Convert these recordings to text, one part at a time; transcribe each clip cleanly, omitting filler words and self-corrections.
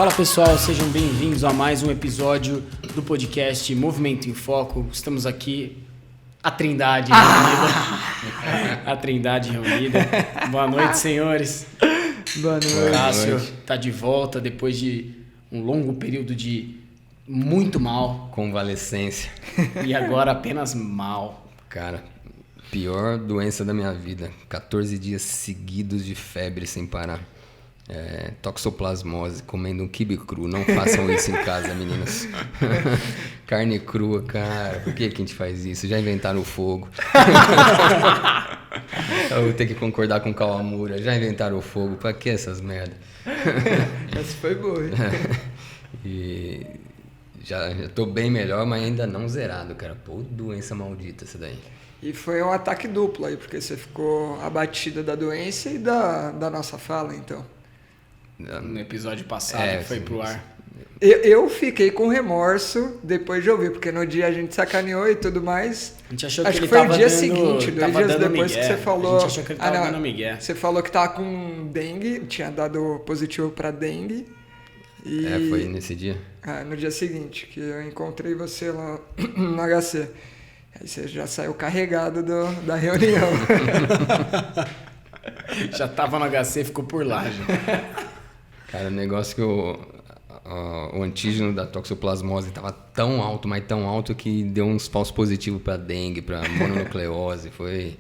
Fala pessoal, sejam bem-vindos a mais um episódio do podcast Movimento em Foco. Estamos aqui, a Trindade reunida. A Trindade reunida. Boa noite, senhores. Boa noite. O Cássio está de volta depois de um longo período de muito mal. Convalescência. E agora apenas mal. Cara, pior doença da minha vida. 14 dias seguidos de febre sem parar. Toxoplasmose, comendo um quibe cru. Não façam isso em casa, meninas. Carne crua, cara. Por que a gente faz isso? Já inventaram o fogo. Eu vou ter que concordar com o Kawamura. Já inventaram o fogo. Pra que essas merda? Essa foi boa. E já tô bem melhor, mas ainda não zerado, cara. Pô, doença maldita essa daí. E foi um ataque duplo aí, porque você ficou abatida da doença e da nossa fala, então. No episódio passado que foi pro ar. Eu fiquei com remorso depois de ouvir, porque no dia a gente sacaneou e tudo mais. A gente achou Acho que ele que foi tava no dia dando, seguinte, 2 dias depois migué. que você falou. A gente achou que ele tava dando migué. Você falou que tava com dengue, tinha dado positivo pra dengue. E, foi nesse dia? no dia seguinte, que eu encontrei você lá no HC. Aí você já saiu carregado da reunião. Já tava no HC, ficou por lá já. Cara, o negócio que o antígeno da toxoplasmose estava tão alto, mas tão alto que deu uns falsos positivos para dengue, para mononucleose, foi...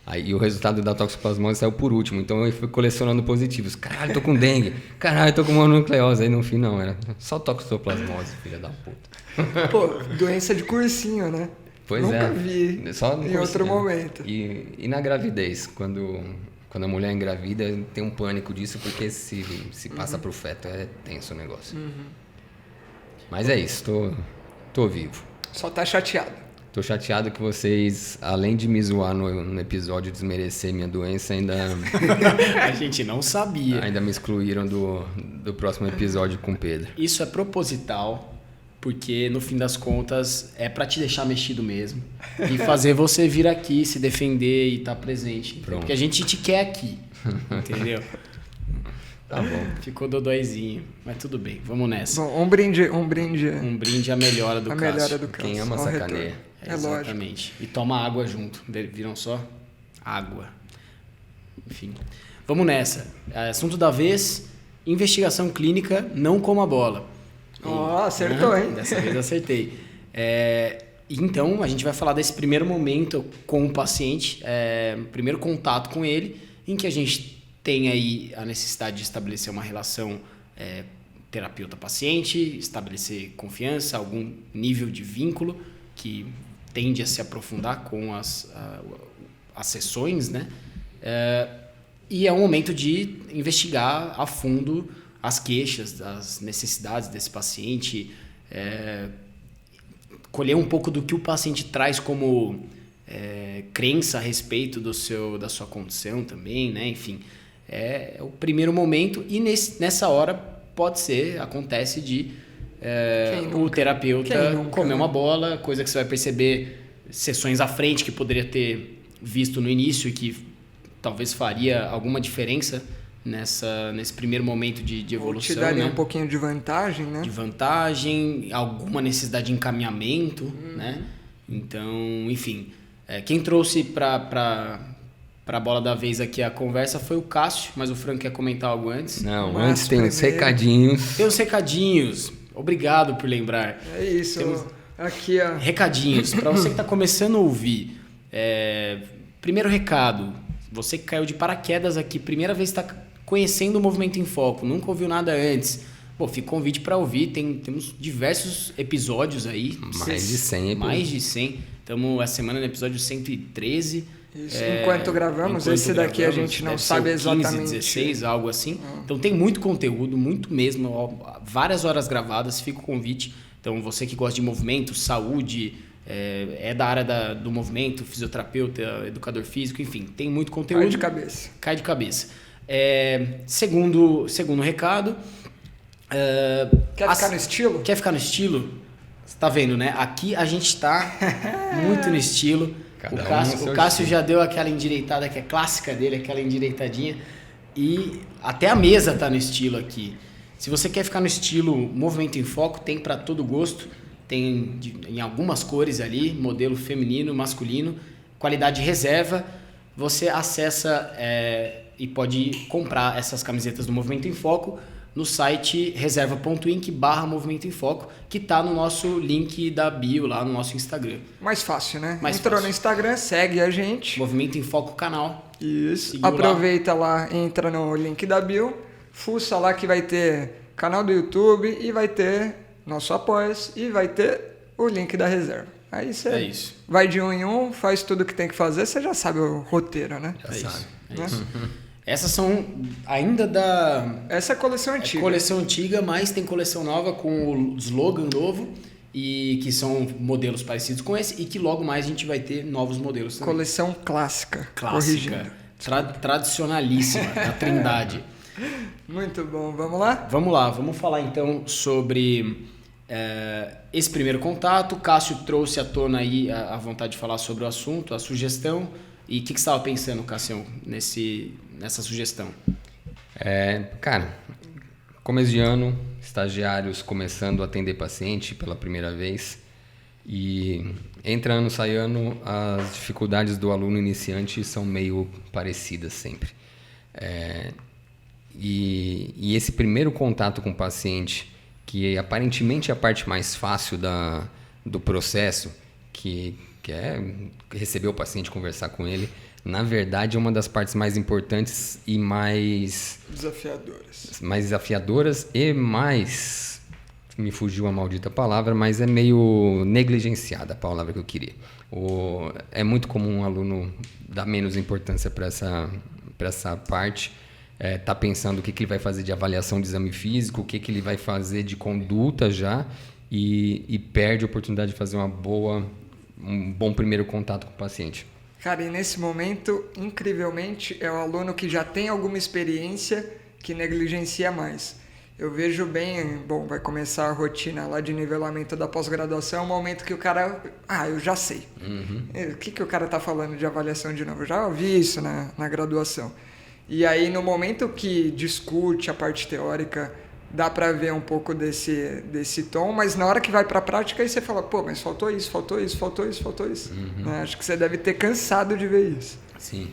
Aí o resultado da toxoplasmose saiu por último, então eu fui colecionando positivos. Caralho, tô com dengue. Caralho, tô com mononucleose. Aí no fim não, era só toxoplasmose, filha da puta. Pô, doença de cursinho, né? Pois Nunca vi só em outro momento. E na gravidez, quando a mulher engravida, tem um pânico disso, porque se passa pro feto, é tenso o negócio. Mas é isso, tô vivo. Só tá chateado. Tô chateado que vocês, além de me zoar no episódio, desmerecer minha doença, ainda... A gente não sabia. Ainda me excluíram do próximo episódio com o Pedro. Isso é proposital, porque no fim das contas é pra te deixar mexido mesmo. E fazer você vir aqui, se defender e estar presente. Pronto. Porque a gente te quer aqui, entendeu? Tá bom. Ficou dodóizinho, mas tudo bem, vamos nessa. Bom, um brinde. Um brinde à melhora do A Cássio. melhora do Cássio. Quem ama Ao sacaneia. retorno. É Exatamente. E toma água junto. Viram só? Água. Enfim. Vamos nessa. Assunto da vez: investigação clínica, não coma bola. Acertou, hein? Dessa vez acertei. Então, a gente vai falar desse primeiro momento com o paciente, primeiro contato com ele, em que a gente tem aí a necessidade de estabelecer uma relação terapeuta-paciente, estabelecer confiança, algum nível de vínculo que tende a se aprofundar com as sessões, né? E é um momento de investigar a fundo as queixas, as necessidades desse paciente, colher um pouco do que o paciente traz como crença a respeito da sua condição também, né? Enfim, é o primeiro momento e nessa hora acontece de o terapeuta comer uma bola, coisa que você vai perceber sessões à frente que poderia ter visto no início e que talvez faria alguma diferença nesse primeiro momento de evolução. Te daria né? um pouquinho de vantagem, né? De vantagem, alguma necessidade de encaminhamento, né? Então, enfim, quem trouxe para a bola da vez aqui a conversa foi o Cássio, mas o Franco quer comentar algo antes. Não, Mas antes tem uns primeiro- recadinhos. Tem os recadinhos. Obrigado por lembrar. É isso. Temos- Aqui, ó. Recadinhos. Para você que está começando a ouvir. Primeiro recado. Você que caiu de paraquedas aqui, primeira vez está conhecendo o Movimento em Foco, nunca ouviu nada antes. Pô, fica convite para ouvir. Temos diversos episódios aí. Mais de 100 Mais de 100. Estamos essa semana no episódio 113. Isso, enquanto gravamos, esse daqui a gente não deve sabe ser o 15, exatamente. 16, algo assim. Então tem muito conteúdo, muito mesmo, ó, várias horas gravadas, fica o convite. Então você que gosta de movimento, saúde, da área do movimento, fisioterapeuta, educador físico, enfim, tem muito conteúdo. Cai de cabeça. Segundo recado. Quer ficar no estilo? Quer ficar no estilo? Você tá vendo, né? Aqui a gente tá muito no estilo. O Cássio já deu aquela endireitada que é clássica dele, aquela endireitadinha. E até a mesa tá no estilo aqui. Se você quer ficar no estilo Movimento em Foco, tem para todo gosto. Tem em algumas cores ali, modelo feminino, masculino, qualidade reserva. Você acessa e pode comprar essas camisetas do Movimento em Foco no site reserva.inc/Movimento em Foco, que está no nosso link da bio lá no nosso Instagram. Mais fácil, né? Mais Entrou fácil. no Instagram, segue a gente. Movimento em Foco canal. Isso. Seguiu Aproveita lá, entra no link da bio, fuça lá que vai ter canal do YouTube e vai ter nosso Apoia-se e vai ter o link da reserva. Aí você É isso. vai de um em um, faz tudo o que tem que fazer, você já sabe o roteiro, né? Já sabe. É isso. Essas são ainda da Essa é a coleção antiga. coleção antiga, mas tem coleção nova com o slogan novo e que são modelos parecidos com esse e que logo mais a gente vai ter novos modelos também. Coleção clássica. Clássica, tradicionalíssima, da Trindade. Muito bom, vamos lá? Vamos lá, vamos falar então sobre esse primeiro contato. O Cássio trouxe à tona aí a vontade de falar sobre o assunto, a sugestão. E o que você estava pensando, Cássio, nessa sugestão? Cara, começo de ano, estagiários começando a atender paciente pela primeira vez. E entra ano, sai ano, as dificuldades do aluno iniciante são meio parecidas sempre. E esse primeiro contato com o paciente, que aparentemente é a parte mais fácil do processo, que é receber o paciente, conversar com ele, na verdade é uma das partes mais importantes e mais desafiadoras e mais, me fugiu a maldita palavra, mas é meio negligenciada a palavra que eu queria. É muito comum um aluno dar menos importância para essa parte. Tá pensando o que ele vai fazer de avaliação de exame físico, o que ele vai fazer de conduta já, e perde a oportunidade de fazer um bom primeiro contato com o paciente. Cara, e nesse momento, incrivelmente, é o aluno que já tem alguma experiência que negligencia mais. Eu vejo bem, vai começar a rotina lá de nivelamento da pós-graduação, é um momento que o cara, eu já sei. O que o cara tá falando de avaliação de novo? Eu já ouvi isso na graduação. E aí, no momento que discute a parte teórica, dá para ver um pouco desse tom, mas na hora que vai para a prática, aí você fala, mas faltou isso. Né? Acho que você deve ter cansado de ver isso. Sim.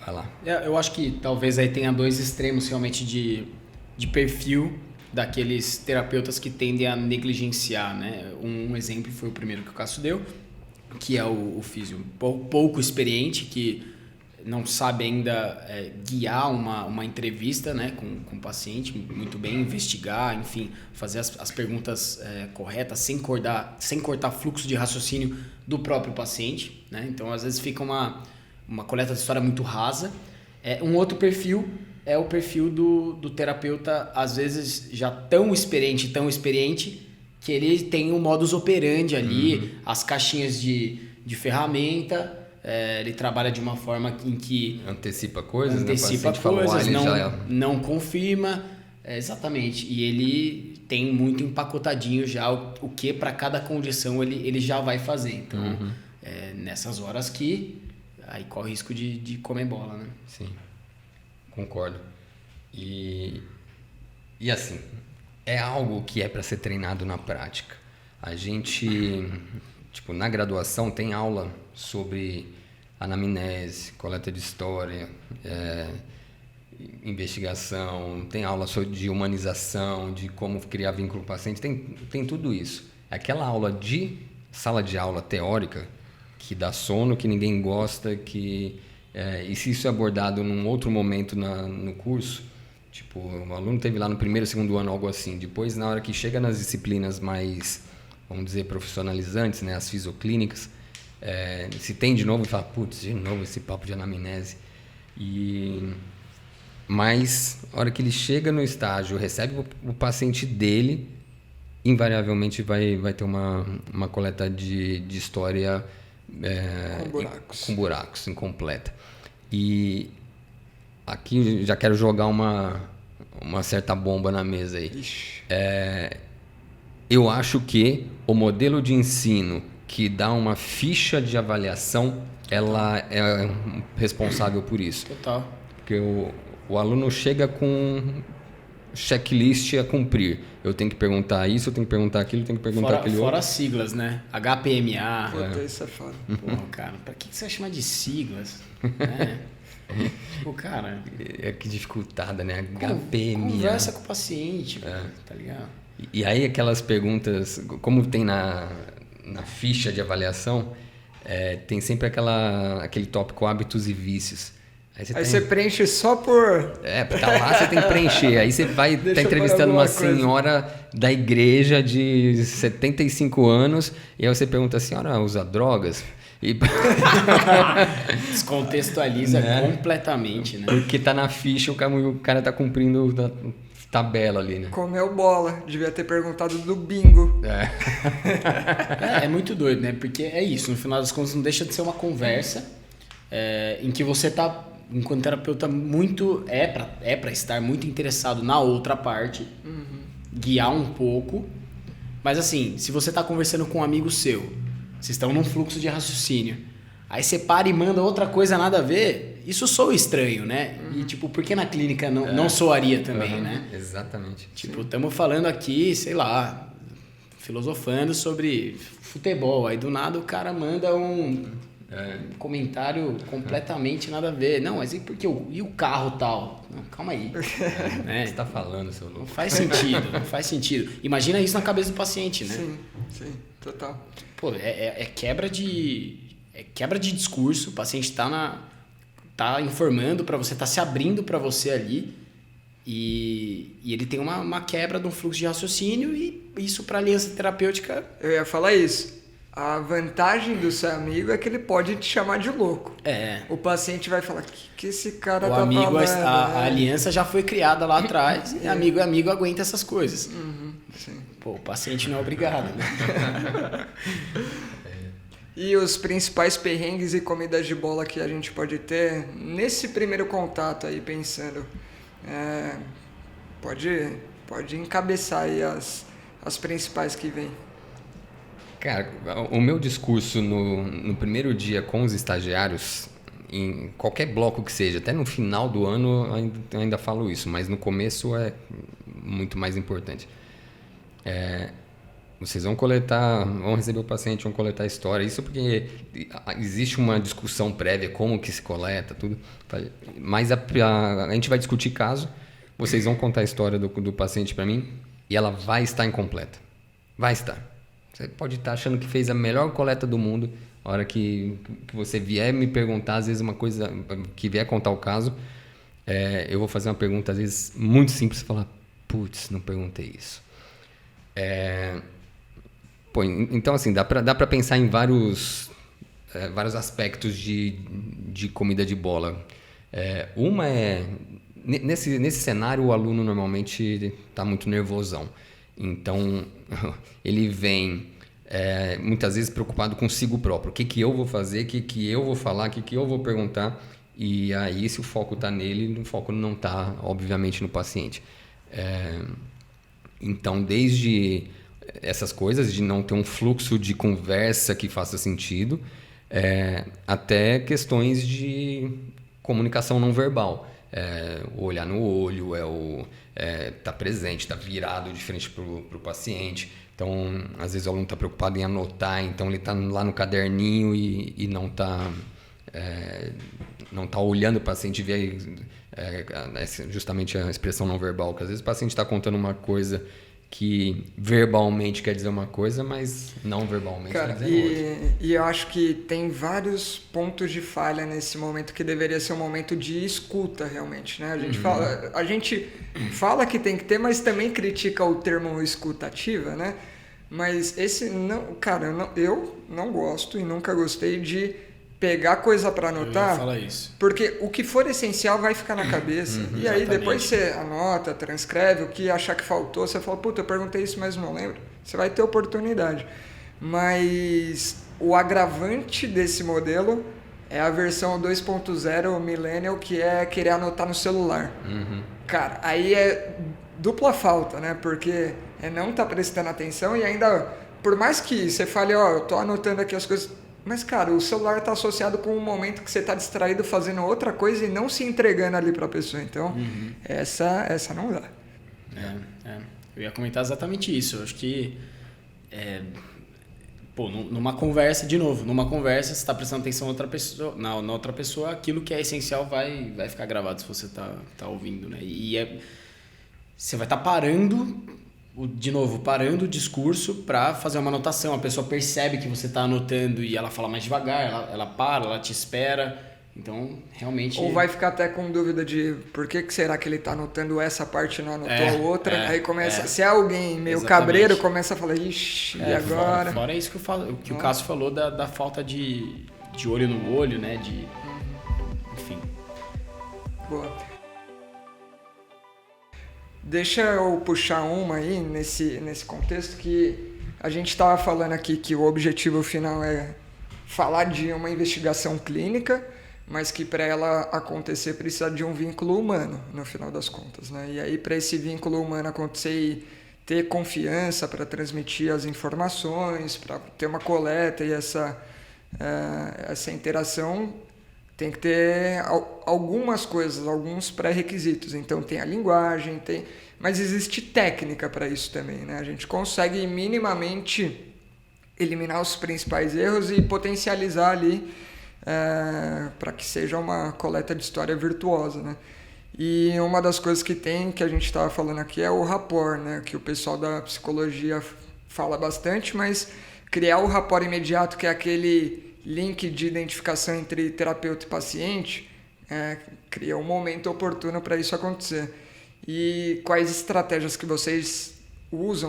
Vai lá. Eu acho que talvez aí tenha dois extremos realmente de perfil daqueles terapeutas que tendem a negligenciar, né? Um exemplo foi o primeiro que o Cássio deu, que é o físio pouco experiente, que não sabe ainda guiar uma entrevista, né, com o paciente muito bem, investigar, enfim, fazer as perguntas corretas sem cortar fluxo de raciocínio do próprio paciente, né? Então, às vezes fica uma coleta de história muito rasa. Um outro perfil é o perfil do terapeuta, às vezes já tão experiente, que ele tem um modus operandi ali, as caixinhas de ferramenta. Ele trabalha de uma forma em que antecipa coisas, não confirma, exatamente, e ele tem muito empacotadinho já o que para cada condição ele já vai fazer. Então, nessas horas que aí corre o risco de comer bola, né? Sim, concordo. E assim, é algo que é para ser treinado na prática. A gente, na graduação tem aula sobre anamnese, coleta de história, investigação, tem aula de humanização, de como criar vínculo com o paciente, tem tudo isso. Aquela aula de sala de aula teórica, que dá sono, que ninguém gosta, e se isso é abordado num outro momento no curso, o aluno teve lá no primeiro, segundo ano, algo assim, depois na hora que chega nas disciplinas mais, vamos dizer, profissionalizantes, né, as fisioclínicas, se tem de novo e fala, putz, de novo esse papo de anamnese. Mas, a hora que ele chega no estágio, recebe o paciente dele, invariavelmente vai ter uma coleta de história com buracos, incompleta. E aqui já quero jogar uma certa bomba na mesa aí. Eu acho que o modelo de ensino que dá uma ficha de avaliação, ela é responsável por isso. Total. Porque o aluno chega checklist a cumprir. Eu tenho que perguntar isso, eu tenho que perguntar aquilo, eu tenho que perguntar aquele Fora outro. as siglas, né? HPMA. Puta, isso é foda. Porra, cara, pra que você vai chamar de siglas? Né? Tipo, cara... Que dificultada, né? HPMA. Conversa com o paciente, tá ligado? E aí aquelas perguntas, como tem na ficha de avaliação, tem sempre aquele tópico hábitos e vícios. Aí você preenche só por... Tá lá, você tem que preencher. Aí você vai estar entrevistando uma senhora da igreja de 75 anos e aí você pergunta, a senhora usa drogas? E... Descontextualiza completamente, né? Porque tá na ficha, o cara tá cumprindo a tabela ali, né? Comeu bola. Devia ter perguntado do bingo. É muito doido, né? Porque é isso, no final das contas não deixa de ser uma conversa em que você tá, enquanto terapeuta, muito é para estar muito interessado na outra parte, guiar um pouco. Mas assim, se você tá conversando com um amigo seu, vocês estão num fluxo de raciocínio, aí você para e manda outra coisa nada a ver, isso soa estranho, né? E tipo, por que na clínica não soaria também, né? Exatamente. Tipo, estamos falando aqui, sei lá, filosofando sobre futebol, aí do nada o cara manda um comentário completamente nada a ver. Não, mas e por que e o carro tal? Não, calma aí. O que você tá falando, seu louco? Não faz sentido. Imagina isso na cabeça do paciente, né? Sim, total. Pô, é quebra de discurso, o paciente tá informando para você, tá se abrindo para você ali e ele tem uma quebra de um fluxo de raciocínio e isso para aliança terapêutica... Eu ia falar isso. A vantagem do seu amigo é que ele pode te chamar de louco. O paciente vai falar, que esse cara tá falando? A aliança já foi criada lá atrás e amigo aguenta essas coisas. Sim. Pô, o paciente não é obrigado, né? E os principais perrengues e comidas de bola que a gente pode ter nesse primeiro contato aí, pensando. Pode encabeçar aí as principais que vêm. Cara, o meu discurso no primeiro dia com os estagiários, em qualquer bloco que seja, até no final do ano ainda falo isso, mas no começo é muito mais importante. Vocês vão receber o paciente, vão coletar a história. Isso porque existe uma discussão prévia, como que se coleta, tudo. Mas a gente vai discutir caso, vocês vão contar a história do paciente para mim e ela vai estar incompleta. Vai estar. Você pode estar achando que fez a melhor coleta do mundo. A hora que você vier me perguntar, às vezes uma coisa, que vier contar o caso, eu vou fazer uma pergunta, às vezes, muito simples, e falar, putz, não perguntei isso. Então, assim, dá para pensar em vários aspectos de comida de bola. Uma nesse cenário, o aluno normalmente está muito nervosão. Então, ele vem muitas vezes preocupado consigo próprio. O que eu vou fazer, o que eu vou falar, o que eu vou perguntar. E aí, se o foco está nele, o foco não está, obviamente, no paciente. Então, desde essas coisas de não ter um fluxo de conversa que faça sentido, até questões de comunicação não verbal. O olhar no olho, tá presente, tá virado de frente pro paciente. Então, às vezes o aluno está preocupado em anotar, então ele está lá no caderninho e não está olhando o paciente e vê justamente a expressão não verbal, que às vezes o paciente está contando uma coisa que verbalmente quer dizer uma coisa, mas não verbalmente quer dizer outra. E eu acho que tem vários pontos de falha nesse momento que deveria ser um momento de escuta, realmente, né? A gente fala que tem que ter, mas também critica o termo escutativa, né? Mas eu não gosto e nunca gostei de pegar coisa para anotar, Fala isso. porque o que for essencial vai ficar na cabeça. E aí depois você anota, transcreve, o que achar que faltou, você fala, puta, eu perguntei isso, mas não lembro. Você vai ter oportunidade. Mas o agravante desse modelo é a versão 2.0 Millennial, que é querer anotar no celular. Cara, aí é dupla falta, né? Porque não tá prestando atenção e ainda, por mais que você fale, eu tô anotando aqui as coisas... Mas, cara, o celular está associado com um momento que você está distraído fazendo outra coisa e não se entregando ali para a pessoa. Então, essa não dá. Eu ia comentar exatamente isso. Eu acho que numa conversa, de novo, você está prestando atenção na outra pessoa, aquilo que é essencial vai ficar gravado se você tá ouvindo, né? Você vai estar parando o discurso para fazer uma anotação. A pessoa percebe que você está anotando e ela fala mais devagar, ela para, ela te espera. Então, realmente... Ou vai ficar até com dúvida de por que será que ele está anotando essa parte e não anotou a outra. Aí começa... Se é alguém meio cabreiro, começa a falar, ixi, e agora? Fora isso que eu falo, que o Cássio falou da falta de olho no olho, né? Enfim. Boa. Deixa eu puxar uma aí nesse contexto que a gente estava falando aqui que o objetivo final é falar de uma investigação clínica, mas que para ela acontecer precisa de um vínculo humano, no final das contas, né? E aí, para esse vínculo humano acontecer e ter confiança para transmitir as informações, para ter uma coleta e essa interação, tem que ter algumas coisas, alguns pré-requisitos. Então, tem a linguagem, mas existe técnica para isso também, né? A gente consegue minimamente eliminar os principais erros e potencializar ali para que seja uma coleta de história virtuosa, né? E uma das coisas que a gente estava falando aqui é o rapport, né? Que o pessoal da psicologia fala bastante, mas criar o rapport imediato, que é aquele link de identificação entre terapeuta e paciente, cria um momento oportuno para isso acontecer. E quais estratégias que vocês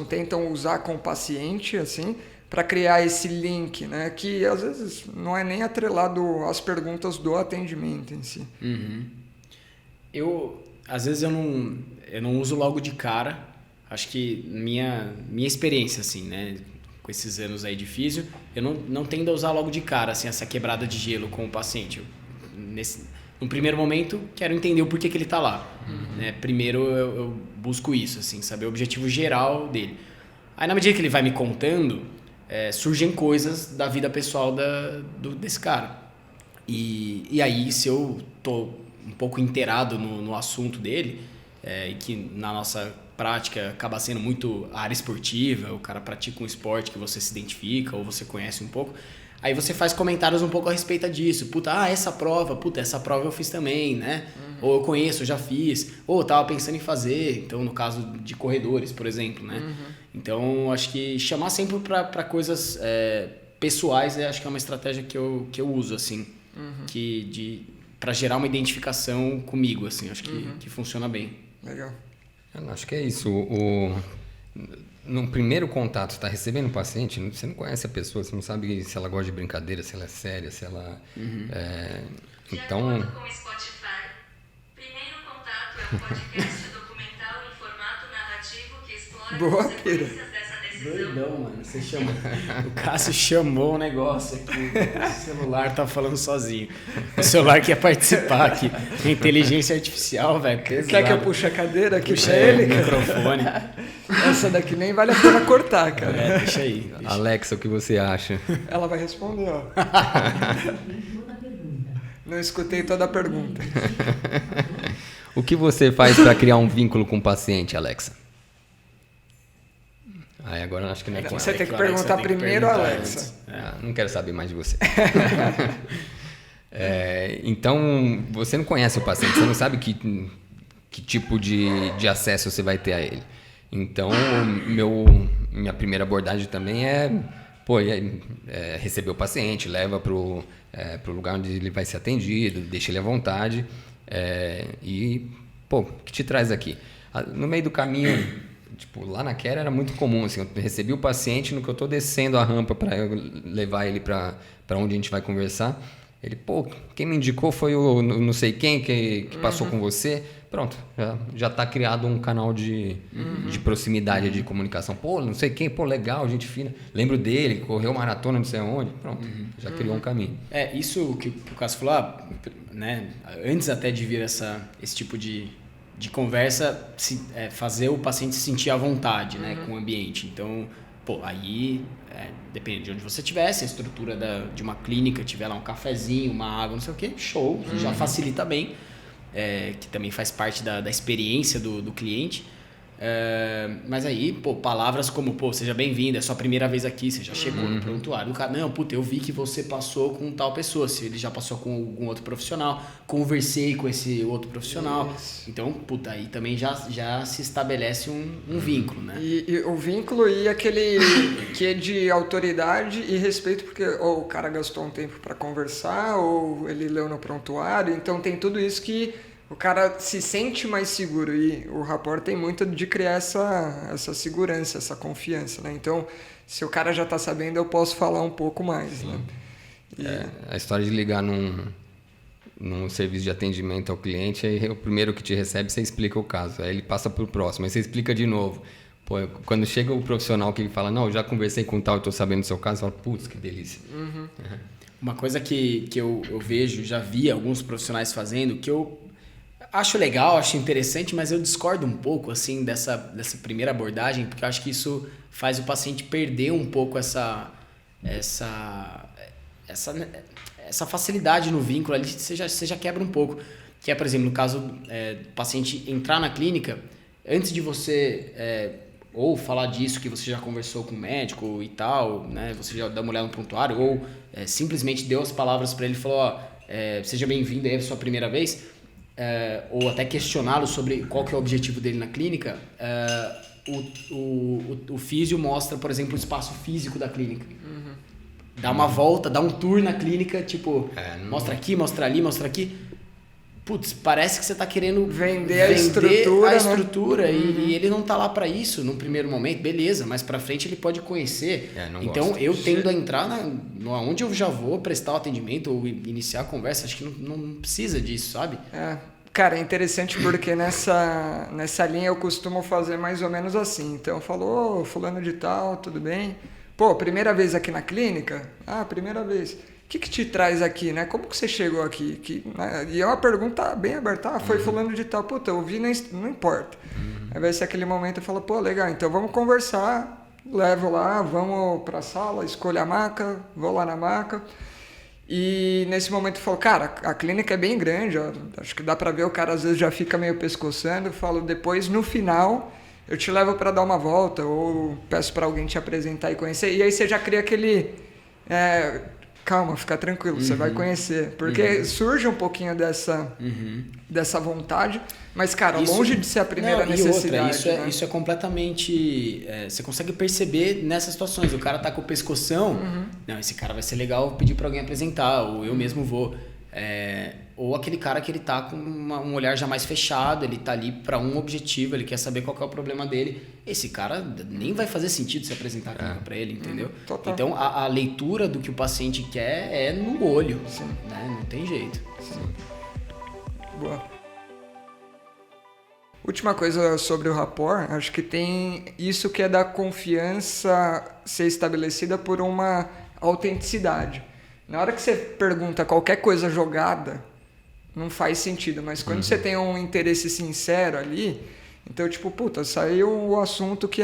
tentam usar com o paciente, assim, para criar esse link, né? Que às vezes não é nem atrelado às perguntas do atendimento em si. Às vezes eu não uso logo de cara. Acho que minha experiência, assim, né? Com esses anos aí de físio, eu não tendo a usar logo de cara, assim, essa quebrada de gelo com o paciente. No primeiro momento, quero entender o porquê que ele está lá. Né? Primeiro eu busco isso, assim, saber o objetivo geral dele. Aí, na medida que ele vai me contando, surgem coisas da vida pessoal desse cara. E aí, se eu tô um pouco inteirado no assunto dele, e que na nossa prática acaba sendo muito área esportiva, o cara pratica um esporte que você se identifica ou você conhece um pouco, aí você faz comentários um pouco a respeito disso. Essa prova eu fiz também, né? Ou eu conheço, eu já fiz. Ou eu tava pensando em fazer. Então, no caso de corredores, por exemplo, né? Então, acho que chamar sempre para coisas pessoais, acho que é uma estratégia que eu uso, assim. Para gerar uma identificação comigo, assim. Acho que funciona bem. Legal. Eu acho que é isso. No primeiro contato, você está recebendo o paciente, você não conhece a pessoa, você não sabe se ela gosta de brincadeira, se ela é séria, se ela... Então... De acordo com o Spotify, primeiro contato é um podcast documental em formato narrativo que explora Boa, as consequências dessa decisão. Doidão, mano. O Cássio chamou o negócio aqui. O celular tá falando sozinho. O celular quer participar aqui. A inteligência artificial, velho. Quer que eu puxe a cadeira aqui pra ele? O microfone. Essa daqui nem vale a pena cortar, cara. Deixa aí. Alexa, o que você acha? Ela vai responder, ó. Não escutei toda a pergunta. O que você faz para criar um vínculo com o paciente, Alexa? Agora eu acho que não é com Você ela. tem que perguntar primeiro, Alexa. Não quero saber mais de você. Então, você não conhece o paciente, você não sabe que tipo de acesso você vai ter a ele. Então, minha primeira abordagem também é receber o paciente, leva para o lugar onde ele vai ser atendido, deixa ele à vontade. O que te traz aqui? No meio do caminho... lá na Care era muito comum, assim, eu recebi o paciente, no que eu estou descendo a rampa para levar ele para onde a gente vai conversar, ele, quem me indicou foi o não sei quem que passou com você, pronto, já está criado um canal de proximidade, de comunicação, não sei quem, legal, gente fina, lembro dele, correu maratona não sei aonde, pronto, já criou um caminho. Isso que o Cássio falou, né, antes até de vir esse tipo de conversa, fazer o paciente se sentir à vontade, né, com o ambiente. Então, aí, depende de onde você estiver, se a estrutura de uma clínica tiver lá um cafezinho, uma água, não sei o quê, show, já facilita bem, que também faz parte da experiência do cliente. Mas aí, pô, palavras como, pô, seja bem-vindo, é sua primeira vez aqui, você já chegou no prontuário. O cara, não, puta, eu vi que você passou com tal pessoa, se ele já passou com algum outro profissional, conversei com esse outro profissional. Isso. Então, puta, aí também já se estabelece um vínculo, né? E o vínculo e aquele que é de autoridade e respeito, porque ou o cara gastou um tempo para conversar, ou ele leu no prontuário, então tem tudo isso que o cara se sente mais seguro, e o rapport tem muito de criar essa segurança, essa confiança, né? Então, se o cara já está sabendo, eu posso falar um pouco mais, né? A história de ligar num serviço de atendimento ao cliente, aí o primeiro que te recebe, você explica o caso, aí ele passa para o próximo, aí você explica de novo. Pô, quando chega o profissional que fala, não, eu já conversei com tal, eu estou sabendo do seu caso, eu falo, putz, que delícia. Uma coisa que eu vejo, já vi alguns profissionais fazendo, que eu acho legal, acho interessante, mas eu discordo um pouco assim dessa primeira abordagem, porque eu acho que isso faz o paciente perder um pouco essa facilidade no vínculo ali, você já quebra um pouco. Que é, por exemplo, no caso do paciente entrar na clínica, antes de você ou falar disso que você já conversou com o médico e tal, né, você já dá uma olhada no prontuário, ou simplesmente deu as palavras para ele e falou, ó, seja bem-vindo aí, é a sua primeira vez, ou até questioná-lo sobre qual que é o objetivo dele na clínica, o físio mostra, por exemplo, o espaço físico da clínica. Dá uma volta, dá um tour na clínica, tipo, mostra aqui, mostra ali, mostra aqui. Putz, parece que você tá querendo vender a estrutura, né? E ele não tá lá para isso no primeiro momento, beleza, mas para frente ele pode conhecer. Então eu tendo a entrar onde eu já vou prestar o atendimento ou iniciar a conversa, acho que não precisa disso, sabe? Cara, é interessante porque nessa linha eu costumo fazer mais ou menos assim. Então eu falo, fulano de tal, tudo bem? Pô, primeira vez aqui na clínica? Primeira vez. O que te traz aqui, né? Como que você chegou aqui? E é uma pergunta bem aberta. Foi fulano de tal. Puta, eu vi, não importa. Aí vai ser aquele momento, eu falo, pô, legal, então vamos conversar. Levo lá, vamos pra sala, escolho a maca, vou lá na maca. E nesse momento eu falo, cara, a clínica é bem grande, ó, acho que dá pra ver, o cara às vezes já fica meio pescoçando. Eu falo, depois, no final, eu te levo pra dar uma volta, ou peço pra alguém te apresentar e conhecer. E aí você já cria aquele... calma, fica tranquilo, você vai conhecer. Porque surge um pouquinho dessa vontade, mas, cara, longe de ser a primeira necessidade. E outra, isso é completamente... você consegue perceber nessas situações. O cara tá com o pescoção, não, esse cara vai ser legal pedir pra alguém apresentar, ou eu mesmo vou. Ou aquele cara que ele tá com um olhar já mais fechado, ele tá ali para um objetivo, ele quer saber qual que é o problema dele. Esse cara nem vai fazer sentido se apresentar a clínica para ele, entendeu? Então a leitura do que o paciente quer é no olho, né? Não tem jeito. Boa. Última coisa sobre o rapport, acho que tem isso que é da confiança ser estabelecida por uma autenticidade. Na hora que você pergunta qualquer coisa jogada, não faz sentido, mas quando você tem um interesse sincero ali, então, tipo, puta, saiu o assunto que,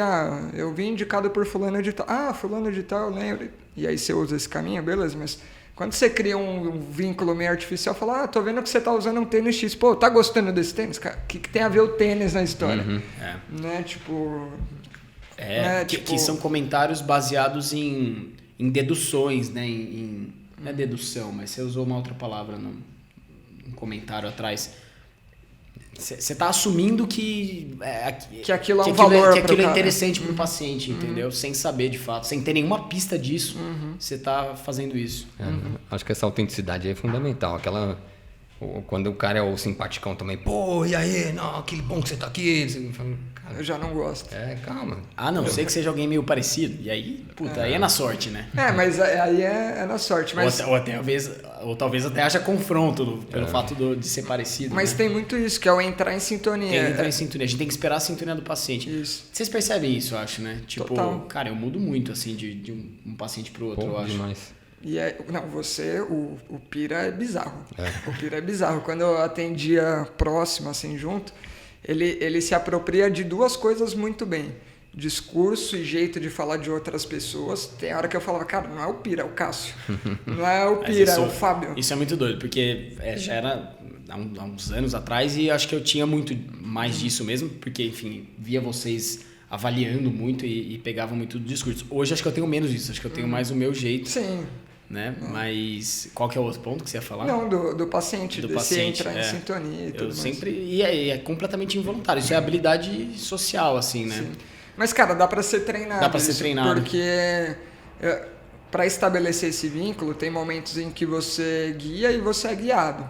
eu vim indicado por fulano de tal. Fulano de tal, eu lembro. E aí você usa esse caminho, beleza, mas quando você cria um vínculo meio artificial, fala, tô vendo que você tá usando um tênis X. Pô, tá gostando desse tênis, cara? O que tem a ver o tênis na história? Né, tipo... que são comentários baseados em deduções, né, não é dedução, mas você usou uma outra palavra num comentário atrás. Você está assumindo que aquilo é um valor, que aquilo é interessante para o paciente, entendeu? Sem saber de fato, sem ter nenhuma pista disso, você está fazendo isso. Acho que essa autenticidade é fundamental. Quando o cara é o simpaticão também, pô, e aí, não, aquele bom que você tá aqui. Você fala, cara, eu já não gosto. Calma. Não sei que seja alguém meio parecido. E aí, aí é na sorte, né? Mas aí é na sorte. Mas... Ou talvez até haja confronto pelo fato de ser parecido. Mas tem muito isso, que é o entrar em sintonia. Tem que entrar em sintonia. A gente tem que esperar a sintonia do paciente. Isso. Vocês percebem isso, eu acho, né? Tipo, total. Cara, eu mudo muito, assim, de um paciente pro outro, eu acho. Demais. E o Pira é bizarro. O Pira é bizarro. Quando eu atendia próximo, assim, junto, ele se apropria de duas coisas muito bem. Discurso e jeito de falar de outras pessoas. Tem hora que eu falava, cara, não é o Pira, é o Cássio. Não é o Pira, é o Fábio. Isso é muito doido, porque já era há uns anos atrás e acho que eu tinha muito mais disso mesmo, porque, enfim, via vocês avaliando muito e pegava muito do discurso. Hoje acho que eu tenho menos disso, acho que eu tenho mais o meu jeito. Sim. Né? Mas qual que é o outro ponto que você ia falar? Não, do paciente, do se paciente, entrar em sintonia e tudo mais. Sempre, e é completamente involuntário, isso é habilidade social, assim, né? Sim. Mas, cara, dá pra ser treinado. Dá pra ser treinado. Porque para estabelecer esse vínculo, tem momentos em que você guia e você é guiado.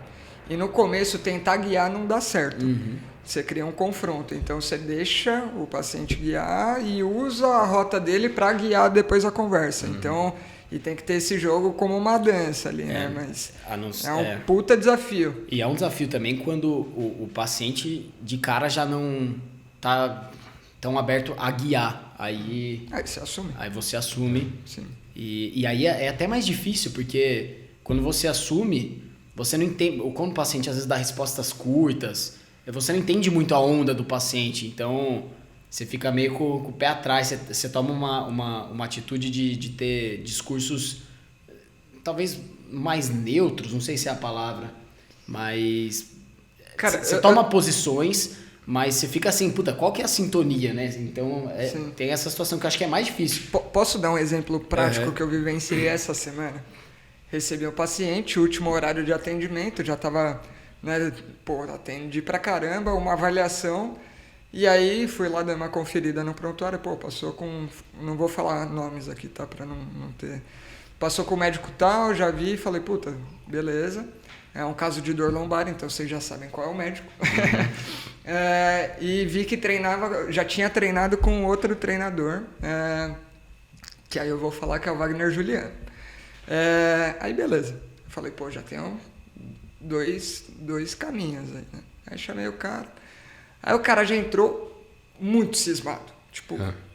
E no começo, tentar guiar não dá certo. Você cria um confronto. Então, você deixa o paciente guiar e usa a rota dele para guiar depois a conversa. Então... E tem que ter esse jogo como uma dança ali, né? Mas é um puta desafio. E é um desafio também quando o paciente de cara já não tá tão aberto a guiar. Aí você assume. Aí você assume. Sim. E aí é até mais difícil, porque quando você assume, você não entende... Ou quando o paciente às vezes dá respostas curtas, você não entende muito a onda do paciente. Então... Você fica meio com o pé atrás, você toma uma atitude de ter discursos talvez mais neutros, não sei se é a palavra, mas cara, você toma posições, mas você fica assim, puta, qual que é a sintonia, né? Então tem essa situação que eu acho que é mais difícil. Posso dar um exemplo prático que eu vivenciei essa semana? Recebi um paciente, último horário de atendimento, já tava, né, atendi pra caramba, uma avaliação... E aí fui lá dar uma conferida no prontuário, passou com... Não vou falar nomes aqui, tá? Pra não ter... Passou com o médico tal, já vi e falei, puta, beleza. É um caso de dor lombar, então vocês já sabem qual é o médico. E vi que já tinha treinado com outro treinador, que aí eu vou falar que é o Wagner Juliano. Aí beleza. Falei, já tenho dois caminhos aí, né? Aí chamei o cara... Aí o cara já entrou muito cismado,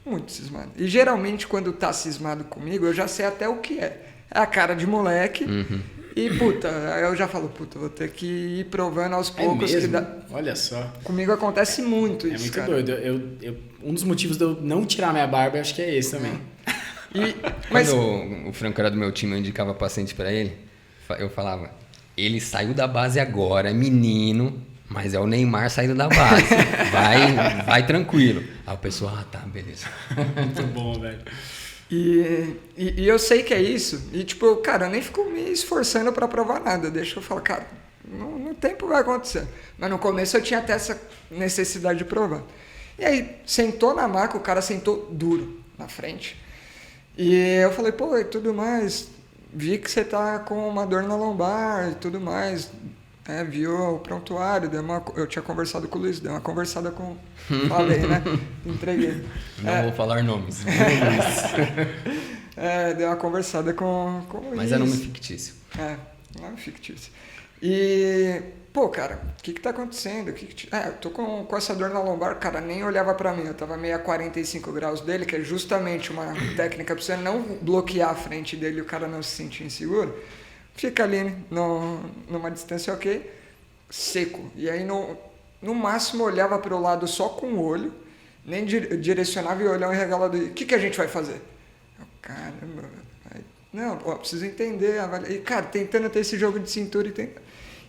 muito cismado. E geralmente quando tá cismado comigo, eu já sei até o que é. É a cara de moleque e aí eu já falo, vou ter que ir provando aos poucos. Mesmo? Olha só. Comigo acontece muito isso, muito cara. Doido. Um dos motivos de eu não tirar minha barba, acho que é esse também. Mas quando o Franco era do meu time, eu indicava paciente pra ele, eu falava, ele saiu da base agora, menino... Mas é o Neymar saindo da base. Vai tranquilo. Aí o pessoal, tá, beleza. Muito bom, velho. E eu sei que é isso. E cara, eu nem fico me esforçando pra provar nada. Deixa eu falar, cara, no tempo vai acontecer. Mas no começo eu tinha até essa necessidade de provar. E aí, sentou na maca, o cara sentou duro na frente. E eu falei, e tudo mais. Vi que você tá com uma dor na lombar e tudo mais. Viu o prontuário, eu tinha conversado com o Luiz, dei uma conversada com... Falei, né? Entreguei. Não vou falar nomes. Dei uma conversada com o Luiz. Mas é nome fictício. Nome fictício. E, cara, o que tá acontecendo? Eu tô com essa dor na lombar, cara, nem olhava pra mim. Eu tava meio a 45 graus dele, que é justamente uma técnica pra você não bloquear a frente dele e o cara não se sentir inseguro. Fica ali numa distância seco. E aí, no máximo, olhava para o lado só com o olho, nem direcionava e olhava regalado. O que a gente vai fazer? Caramba. Não, preciso entender. E, cara, tentando ter esse jogo de cintura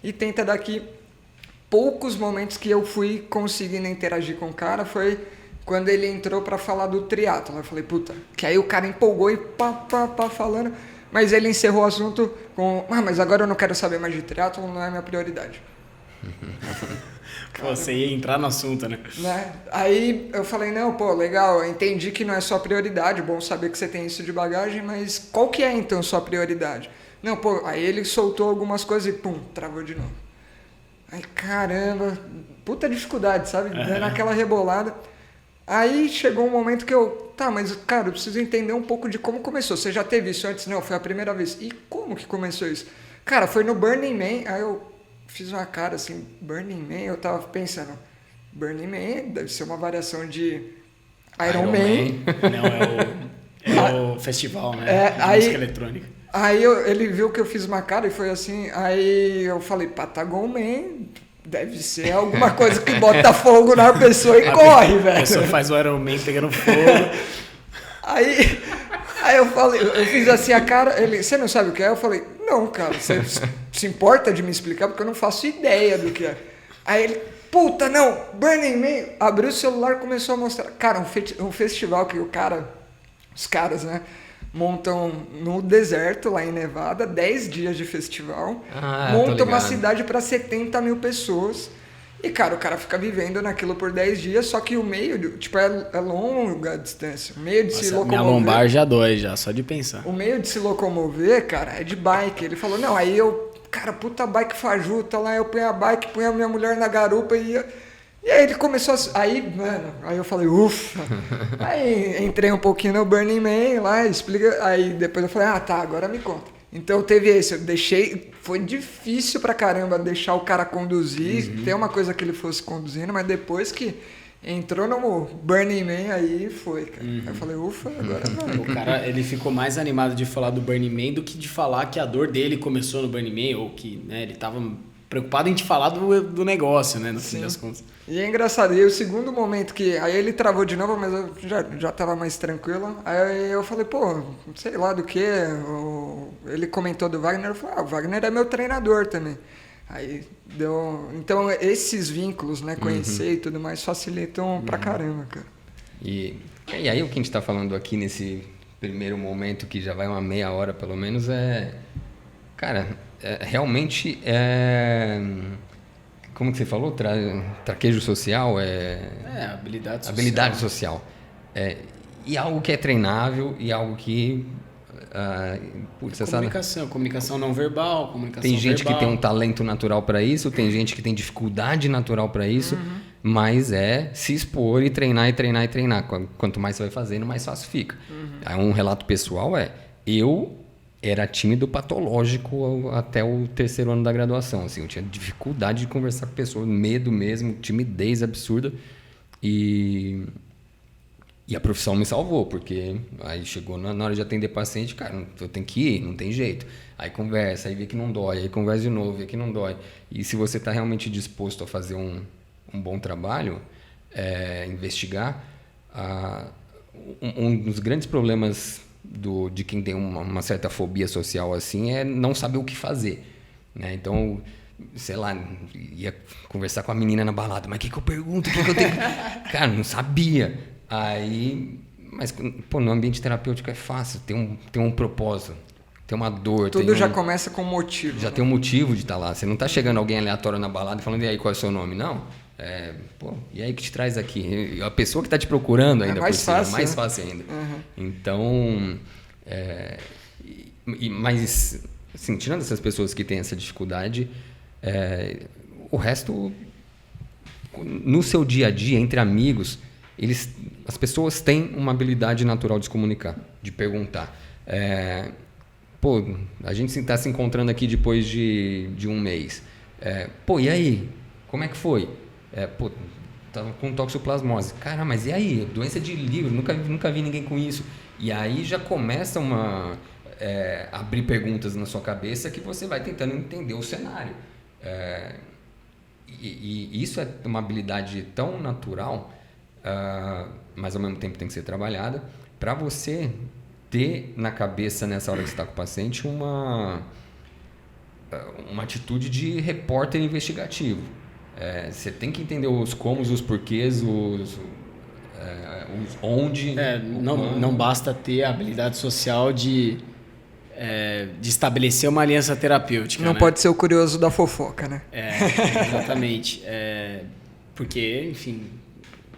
e tenta daqui. Poucos momentos que eu fui conseguindo interagir com o cara foi quando ele entrou para falar do triatlo. Eu falei, que aí o cara empolgou e pá, falando... Mas ele encerrou o assunto com... mas agora eu não quero saber mais de triatlon, não é minha prioridade. Você ia entrar no assunto, né? Aí eu falei, não, legal, eu entendi que não é sua prioridade, bom saber que você tem isso de bagagem, mas qual que é então sua prioridade? Não, aí ele soltou algumas coisas e travou de novo. Aí, caramba, puta dificuldade, sabe? Dando aquela rebolada. Aí chegou um momento que mas, cara, eu preciso entender um pouco de como começou. Você já teve isso antes? Não, foi a primeira vez. E como que começou isso? Cara, foi no Burning Man. Aí eu fiz uma cara assim, Burning Man, eu tava pensando, Burning Man deve ser uma variação de Iron Man. Não, é o festival, né? De música eletrônica. Aí ele viu que eu fiz uma cara e foi assim, aí eu falei, Patagon Man... Deve ser alguma coisa que bota fogo na pessoa e corre, velho. A pessoa faz o Iron Man pegando fogo. Aí eu falei, eu fiz assim a cara, você não sabe o que é? Eu falei, não, cara, você se importa de me explicar? Porque eu não faço ideia do que é. Aí ele, puta, não, Burning Man, abriu o celular e começou a mostrar. Cara, um festival que os caras, né, montam no deserto, lá em Nevada, 10 dias de festival, montam uma cidade para 70 mil pessoas. E, cara, o cara fica vivendo naquilo por 10 dias, só que o meio, tipo, é longa a distância. O meio de se locomover... Minha lombar já dói, já, só de pensar. O meio de se locomover, cara, é de bike. Ele falou, não, aí cara, puta bike fajuta lá, eu ponho a bike, ponho a minha mulher na garupa e aí ele começou aí eu falei, ufa. Aí entrei um pouquinho no Burning Man lá, explica, aí depois eu falei, tá, agora me conta. Então teve esse, eu deixei, foi difícil pra caramba deixar o cara conduzir, ter uma coisa que ele fosse conduzindo, mas depois que entrou no Burning Man, aí foi, cara. Aí eu falei, ufa, agora vai. O cara, ele ficou mais animado de falar do Burning Man do que de falar que a dor dele começou no Burning Man, ou que, né, ele tava preocupado em te falar do negócio, né, no fim das contas. E é engraçado, e aí o segundo momento que... Aí ele travou de novo, mas eu já tava mais tranquilo. Aí eu falei, pô, sei lá do que. Ele comentou do Wagner, eu falei, o Wagner é meu treinador também. Aí deu... Então esses vínculos, né, conhecer e tudo mais, facilitam pra caramba, cara. E aí o que a gente tá falando aqui nesse primeiro momento, que já vai uma meia hora pelo menos, cara, realmente como que você falou? Traquejo social? Habilidade social. Habilidade social. E algo que é treinável e algo que... comunicação não verbal, comunicação tem gente verbal. que tem um talento natural para isso, tem gente que tem dificuldade natural para isso, mas se expor e treinar, e treinar, e treinar. Quanto mais você vai fazendo, mais fácil fica. Aí um relato pessoal eu era tímido patológico até o 3º ano da graduação. Assim, eu tinha dificuldade de conversar com pessoas, medo mesmo, timidez absurda. E a profissão me salvou, porque aí chegou na hora de atender paciente, cara, eu tenho que ir, não tem jeito. Aí conversa, aí vê que não dói, aí conversa de novo, vê que não dói. E se você está realmente disposto a fazer um bom trabalho, investigar, um dos grandes problemas de quem tem uma certa fobia social assim é não saber o que fazer, né? Então, sei lá, ia conversar com a menina na balada, mas o que eu pergunto? O que eu tenho? Cara, não sabia. Aí, mas pô, no ambiente terapêutico é fácil, tem um propósito, tem uma dor. Tudo já começa com motivo. Já tem um motivo de estar lá. Você não está chegando alguém aleatório na balada e falando, e aí, qual é o seu nome? Não. E aí que te traz aqui? A pessoa que está te procurando ainda por cima, é mais fácil ainda. Então, mas, assim, tirando essas pessoas que têm essa dificuldade, o resto, no seu dia a dia, entre amigos, as pessoas têm uma habilidade natural de se comunicar, de perguntar. A gente está se encontrando aqui depois de um mês. E aí? Como é que foi? Tava com toxoplasmose. Cara, mas e aí? Doença de livro, nunca vi ninguém com isso. E aí já começa abrir perguntas na sua cabeça que você vai tentando entender o cenário. E isso é uma habilidade tão natural, mas ao mesmo tempo tem que ser trabalhada, para você ter na cabeça, nessa hora que você está com o paciente, uma atitude de repórter investigativo. Você tem que entender os comos, os porquês, os onde... Não basta ter a habilidade social de estabelecer uma aliança terapêutica. Não, né? Pode ser o curioso da fofoca, né? Exatamente. Porque, enfim,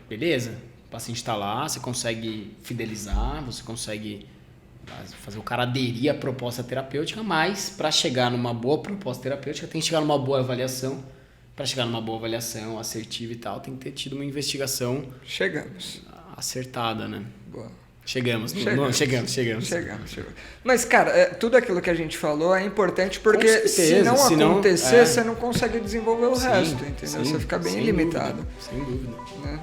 beleza, o paciente está lá, você consegue fidelizar, você consegue fazer o cara aderir à proposta terapêutica, mas para chegar numa boa proposta terapêutica tem que chegar numa boa avaliação. Para chegar numa boa avaliação assertiva e tal, tem que ter tido uma investigação acertada, né? Boa. Chegamos. Mas, cara, tudo aquilo que a gente falou é importante porque se não acontecer, você não consegue desenvolver o resto, entendeu? Você fica bem limitado. Sem dúvida. Né?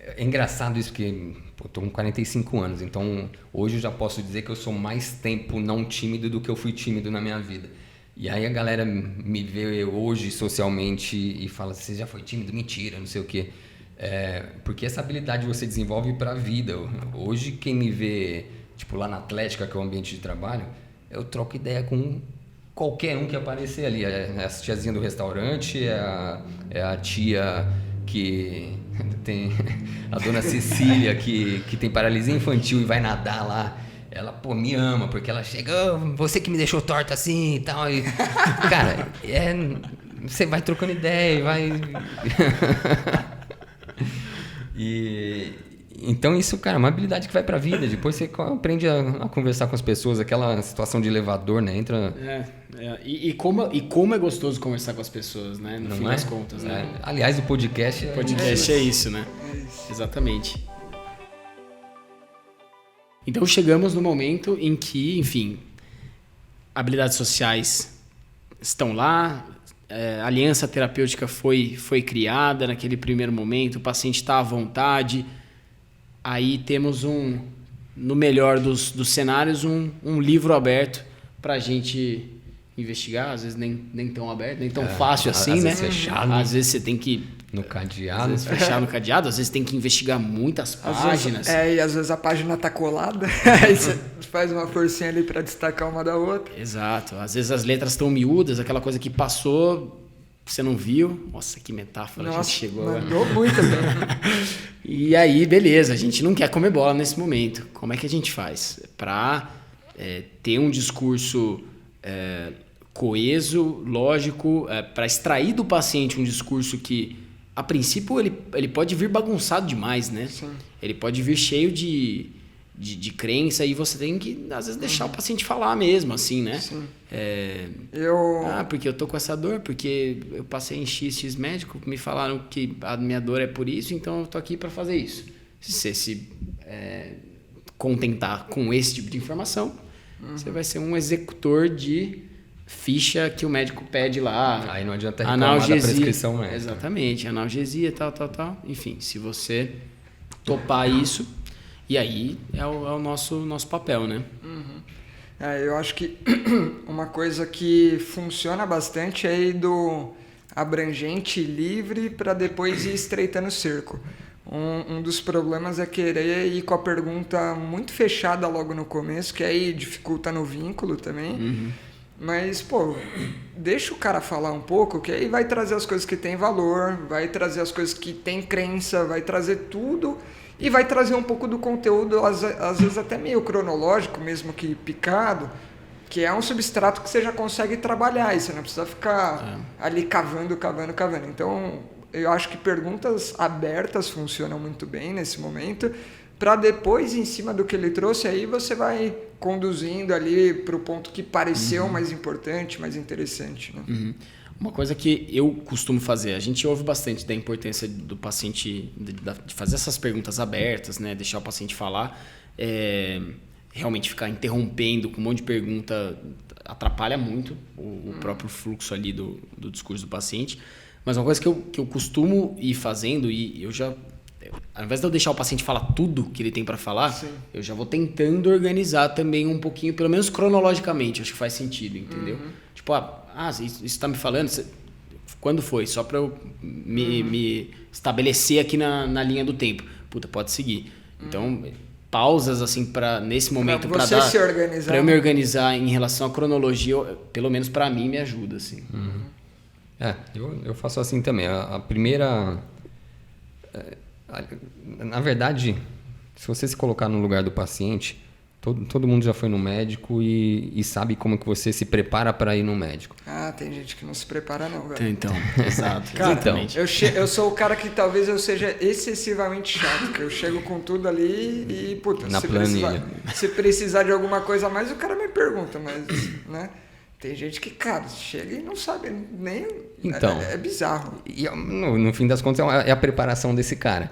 É engraçado isso, porque eu tô com 45 anos, então hoje eu já posso dizer que eu sou mais tempo não tímido do que eu fui tímido na minha vida. E aí a galera me vê hoje socialmente e fala, você já foi tímido? Mentira, não sei o quê. Porque essa habilidade você desenvolve para a vida. Hoje quem me vê tipo lá na Atlética, que é o ambiente de trabalho, eu troco ideia com qualquer um que aparecer ali. É a tiazinha do restaurante, é a tia que tem... A dona Cecília, que tem paralisia infantil e vai nadar lá. Ela, pô, me ama, porque ela chega, você que me deixou torta assim e tal. E, cara, você vai trocando ideia e vai... Então isso, cara, é uma habilidade que vai pra vida. Depois você aprende a conversar com as pessoas, aquela situação de elevador, né? Entra... E como é gostoso conversar com as pessoas, né? No fim das contas, né? Aliás, o podcast é isso, né? Exatamente. Então chegamos no momento em que, enfim, habilidades sociais estão lá, a aliança terapêutica foi criada naquele primeiro momento, o paciente está à vontade, aí temos no melhor dos cenários, um livro aberto para a gente investigar, às vezes nem tão aberto, nem tão fácil assim, às né? vezes fechado. Às vezes você tem que... No cadeado. Às vezes fechar no cadeado, às vezes tem que investigar muitas páginas. E às vezes a página tá colada, aí você faz uma forcinha ali para destacar uma da outra. Exato. Às vezes as letras estão miúdas, aquela coisa que passou, você não viu. Nossa, que metáfora, a gente chegou agora. Mandou muito bem. E aí, beleza, a gente não quer comer bola nesse momento. Como é que a gente faz? Para ter um discurso coeso, lógico, para extrair do paciente um discurso que, a princípio, ele pode vir bagunçado demais, né? Sim. Ele pode vir cheio de crença e você tem que, às vezes, deixar o paciente falar mesmo, assim, né? Sim. Porque eu tô com essa dor, porque eu passei em XX médico, me falaram que a minha dor é por isso, então eu tô aqui para fazer isso. Se você se contentar com esse tipo de informação, você vai ser um executor de ficha que o médico pede lá. Aí não adianta reclamar da prescrição médica. Exatamente, analgesia, tal. Enfim, se você topar isso, e aí é o nosso papel, né? Eu acho que uma coisa que funciona bastante é ir do abrangente e livre para depois ir estreitando o cerco. Um dos problemas é querer ir com a pergunta muito fechada logo no começo, que aí dificulta no vínculo também. Mas, pô, deixa o cara falar um pouco, que aí vai trazer as coisas que têm valor, vai trazer as coisas que têm crença, vai trazer tudo e vai trazer um pouco do conteúdo, às vezes até meio cronológico, mesmo que picado, que é um substrato que você já consegue trabalhar e você não precisa ficar ali cavando. Então, eu acho que perguntas abertas funcionam muito bem nesse momento, para depois, em cima do que ele trouxe, aí você vai conduzindo ali para o ponto que pareceu mais importante, mais interessante. Né? Uma coisa que eu costumo fazer, a gente ouve bastante da importância do paciente, de fazer essas perguntas abertas, né? Deixar o paciente falar, realmente ficar interrompendo com um monte de pergunta atrapalha muito o próprio fluxo ali do discurso do paciente. Mas uma coisa que eu costumo ir fazendo, e eu já... Ao invés de eu deixar o paciente falar tudo que ele tem para falar, Sim. eu já vou tentando organizar também um pouquinho, pelo menos cronologicamente, acho que faz sentido, entendeu? Tipo, isso está me falando, quando foi? Só para eu me estabelecer aqui na linha do tempo. Puta, pode seguir. Então, pausas assim nesse momento para dar, se organizar. Para eu me organizar em relação à cronologia, pelo menos para mim me ajuda assim. Eu faço assim também. A primeira... Na verdade, se você se colocar no lugar do paciente, todo mundo já foi no médico e sabe como que você se prepara para ir no médico. Tem gente que não se prepara não, velho. Então, exato. Cara, exatamente. Eu sou o cara que talvez eu seja excessivamente chato, que eu chego com tudo ali e, puta, se precisar de alguma coisa a mais, o cara me pergunta, mas, né? Tem gente que, cara, chega e não sabe nem... Então, é bizarro. E no fim das contas é a preparação desse cara.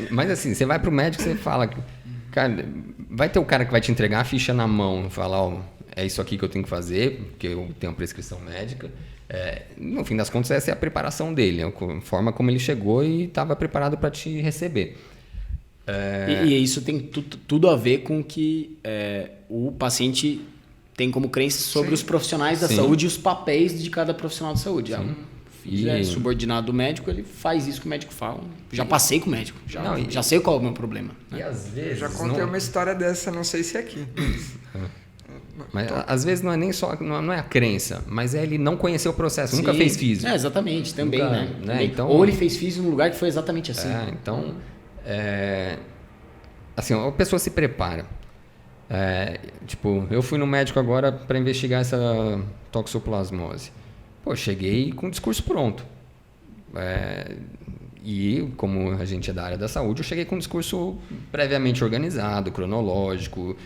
Mas assim, você vai pro médico e você fala... Cara, vai ter o cara que vai te entregar a ficha na mão, falar, é isso aqui que eu tenho que fazer, porque eu tenho uma prescrição médica. No fim das contas, essa é a preparação dele, a forma como ele chegou e estava preparado para te receber. E isso tem tudo a ver com que o paciente tem como crença sobre os profissionais da saúde e os papéis de cada profissional de saúde. é subordinado do médico, ele faz isso que o médico fala. Já passei com o médico, já sei qual é o meu problema. Né? E às vezes... Já contei uma história dessa, não sei se é aqui. Mas às vezes não é nem só, não é a crença, mas é ele não conhecer o processo, nunca fez físico. Exatamente, também, nunca, né? Também. Então, ou ele fez físico num lugar que foi exatamente assim. Então, assim, a pessoa se prepara. Tipo, eu fui no médico agora para investigar essa toxoplasmose. Pô, cheguei com o discurso pronto. E como a gente é da área da saúde, eu cheguei com um discurso previamente organizado, cronológico,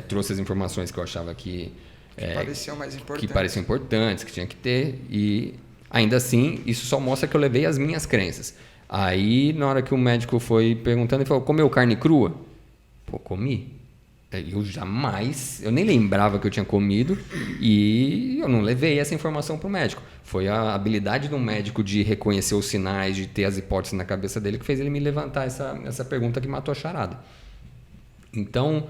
trouxe as informações que eu achava que pareciam mais importantes. Que pareciam importantes, que tinha que ter, e ainda assim, isso só mostra que eu levei as minhas crenças. Aí, na hora que o médico foi perguntando, ele falou, comeu carne crua? Pô, comi. Eu nem lembrava que eu tinha comido e eu não levei essa informação para o médico. Foi a habilidade do médico de reconhecer os sinais, de ter as hipóteses na cabeça dele que fez ele me levantar essa pergunta que matou a charada. Então,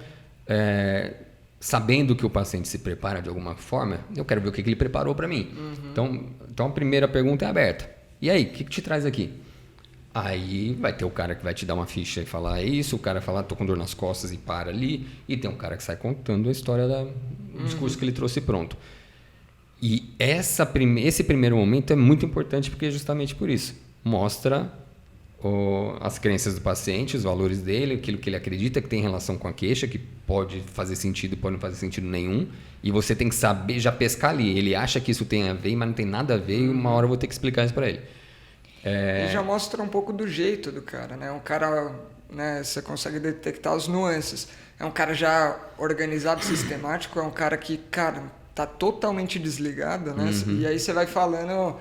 sabendo que o paciente se prepara de alguma forma, eu quero ver o que ele preparou para mim. Então, a primeira pergunta é aberta. E aí, o que te traz aqui? Aí vai ter o cara que vai te dar uma ficha e falar isso, o cara falar, tô com dor nas costas e para ali, e tem um cara que sai contando a história do discurso que ele trouxe pronto. E esse primeiro momento é muito importante porque é justamente por isso. Mostra as crenças do paciente, os valores dele, aquilo que ele acredita que tem relação com a queixa, que pode fazer sentido, pode não fazer sentido nenhum, e você tem que saber já pescar ali. Ele acha que isso tem a ver, mas não tem nada a ver, e uma hora eu vou ter que explicar isso para ele. E já mostra um pouco do jeito do cara, né? Um cara, né, você consegue detectar as nuances. É um cara já organizado, sistemático, é um cara que, cara, tá totalmente desligado, né? E aí você vai falando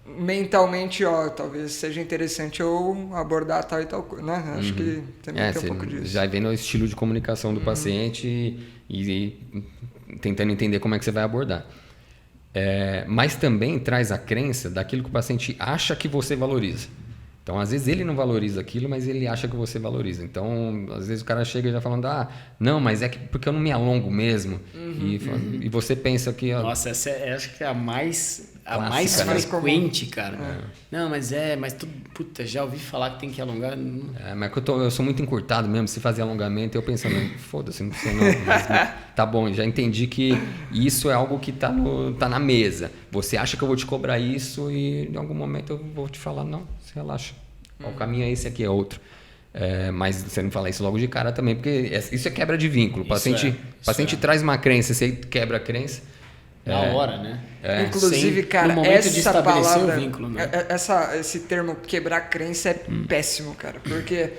mentalmente, talvez seja interessante eu abordar tal e tal coisa, né? Acho que também tem um pouco disso. Já vem no estilo de comunicação do paciente e tentando entender como é que você vai abordar. Mas também traz a crença daquilo que o paciente acha que você valoriza. Então, às vezes, ele não valoriza aquilo, mas ele acha que você valoriza. Então, às vezes, o cara chega já falando, não, mas é porque eu não me alongo mesmo. E você pensa que... Nossa, essa acho que é a mais clássica, frequente, cara. Não, mas puta, já ouvi falar que tem que alongar. Mas eu sou muito encurtado mesmo, se fazer alongamento, eu pensando, foda-se, não precisa não. Mas, tá bom, já entendi que isso é algo que tá na mesa. Você acha que eu vou te cobrar isso e em algum momento eu vou te falar, não, você relaxa. O caminho é esse, aqui é outro. Mas você não fala isso logo de cara também, porque isso é quebra de vínculo. O paciente traz uma crença, você quebra a crença. Na hora, né? Inclusive, cara, no momento de essa palavra, o vínculo, né? Esse termo quebrar crença é péssimo, cara. Porque,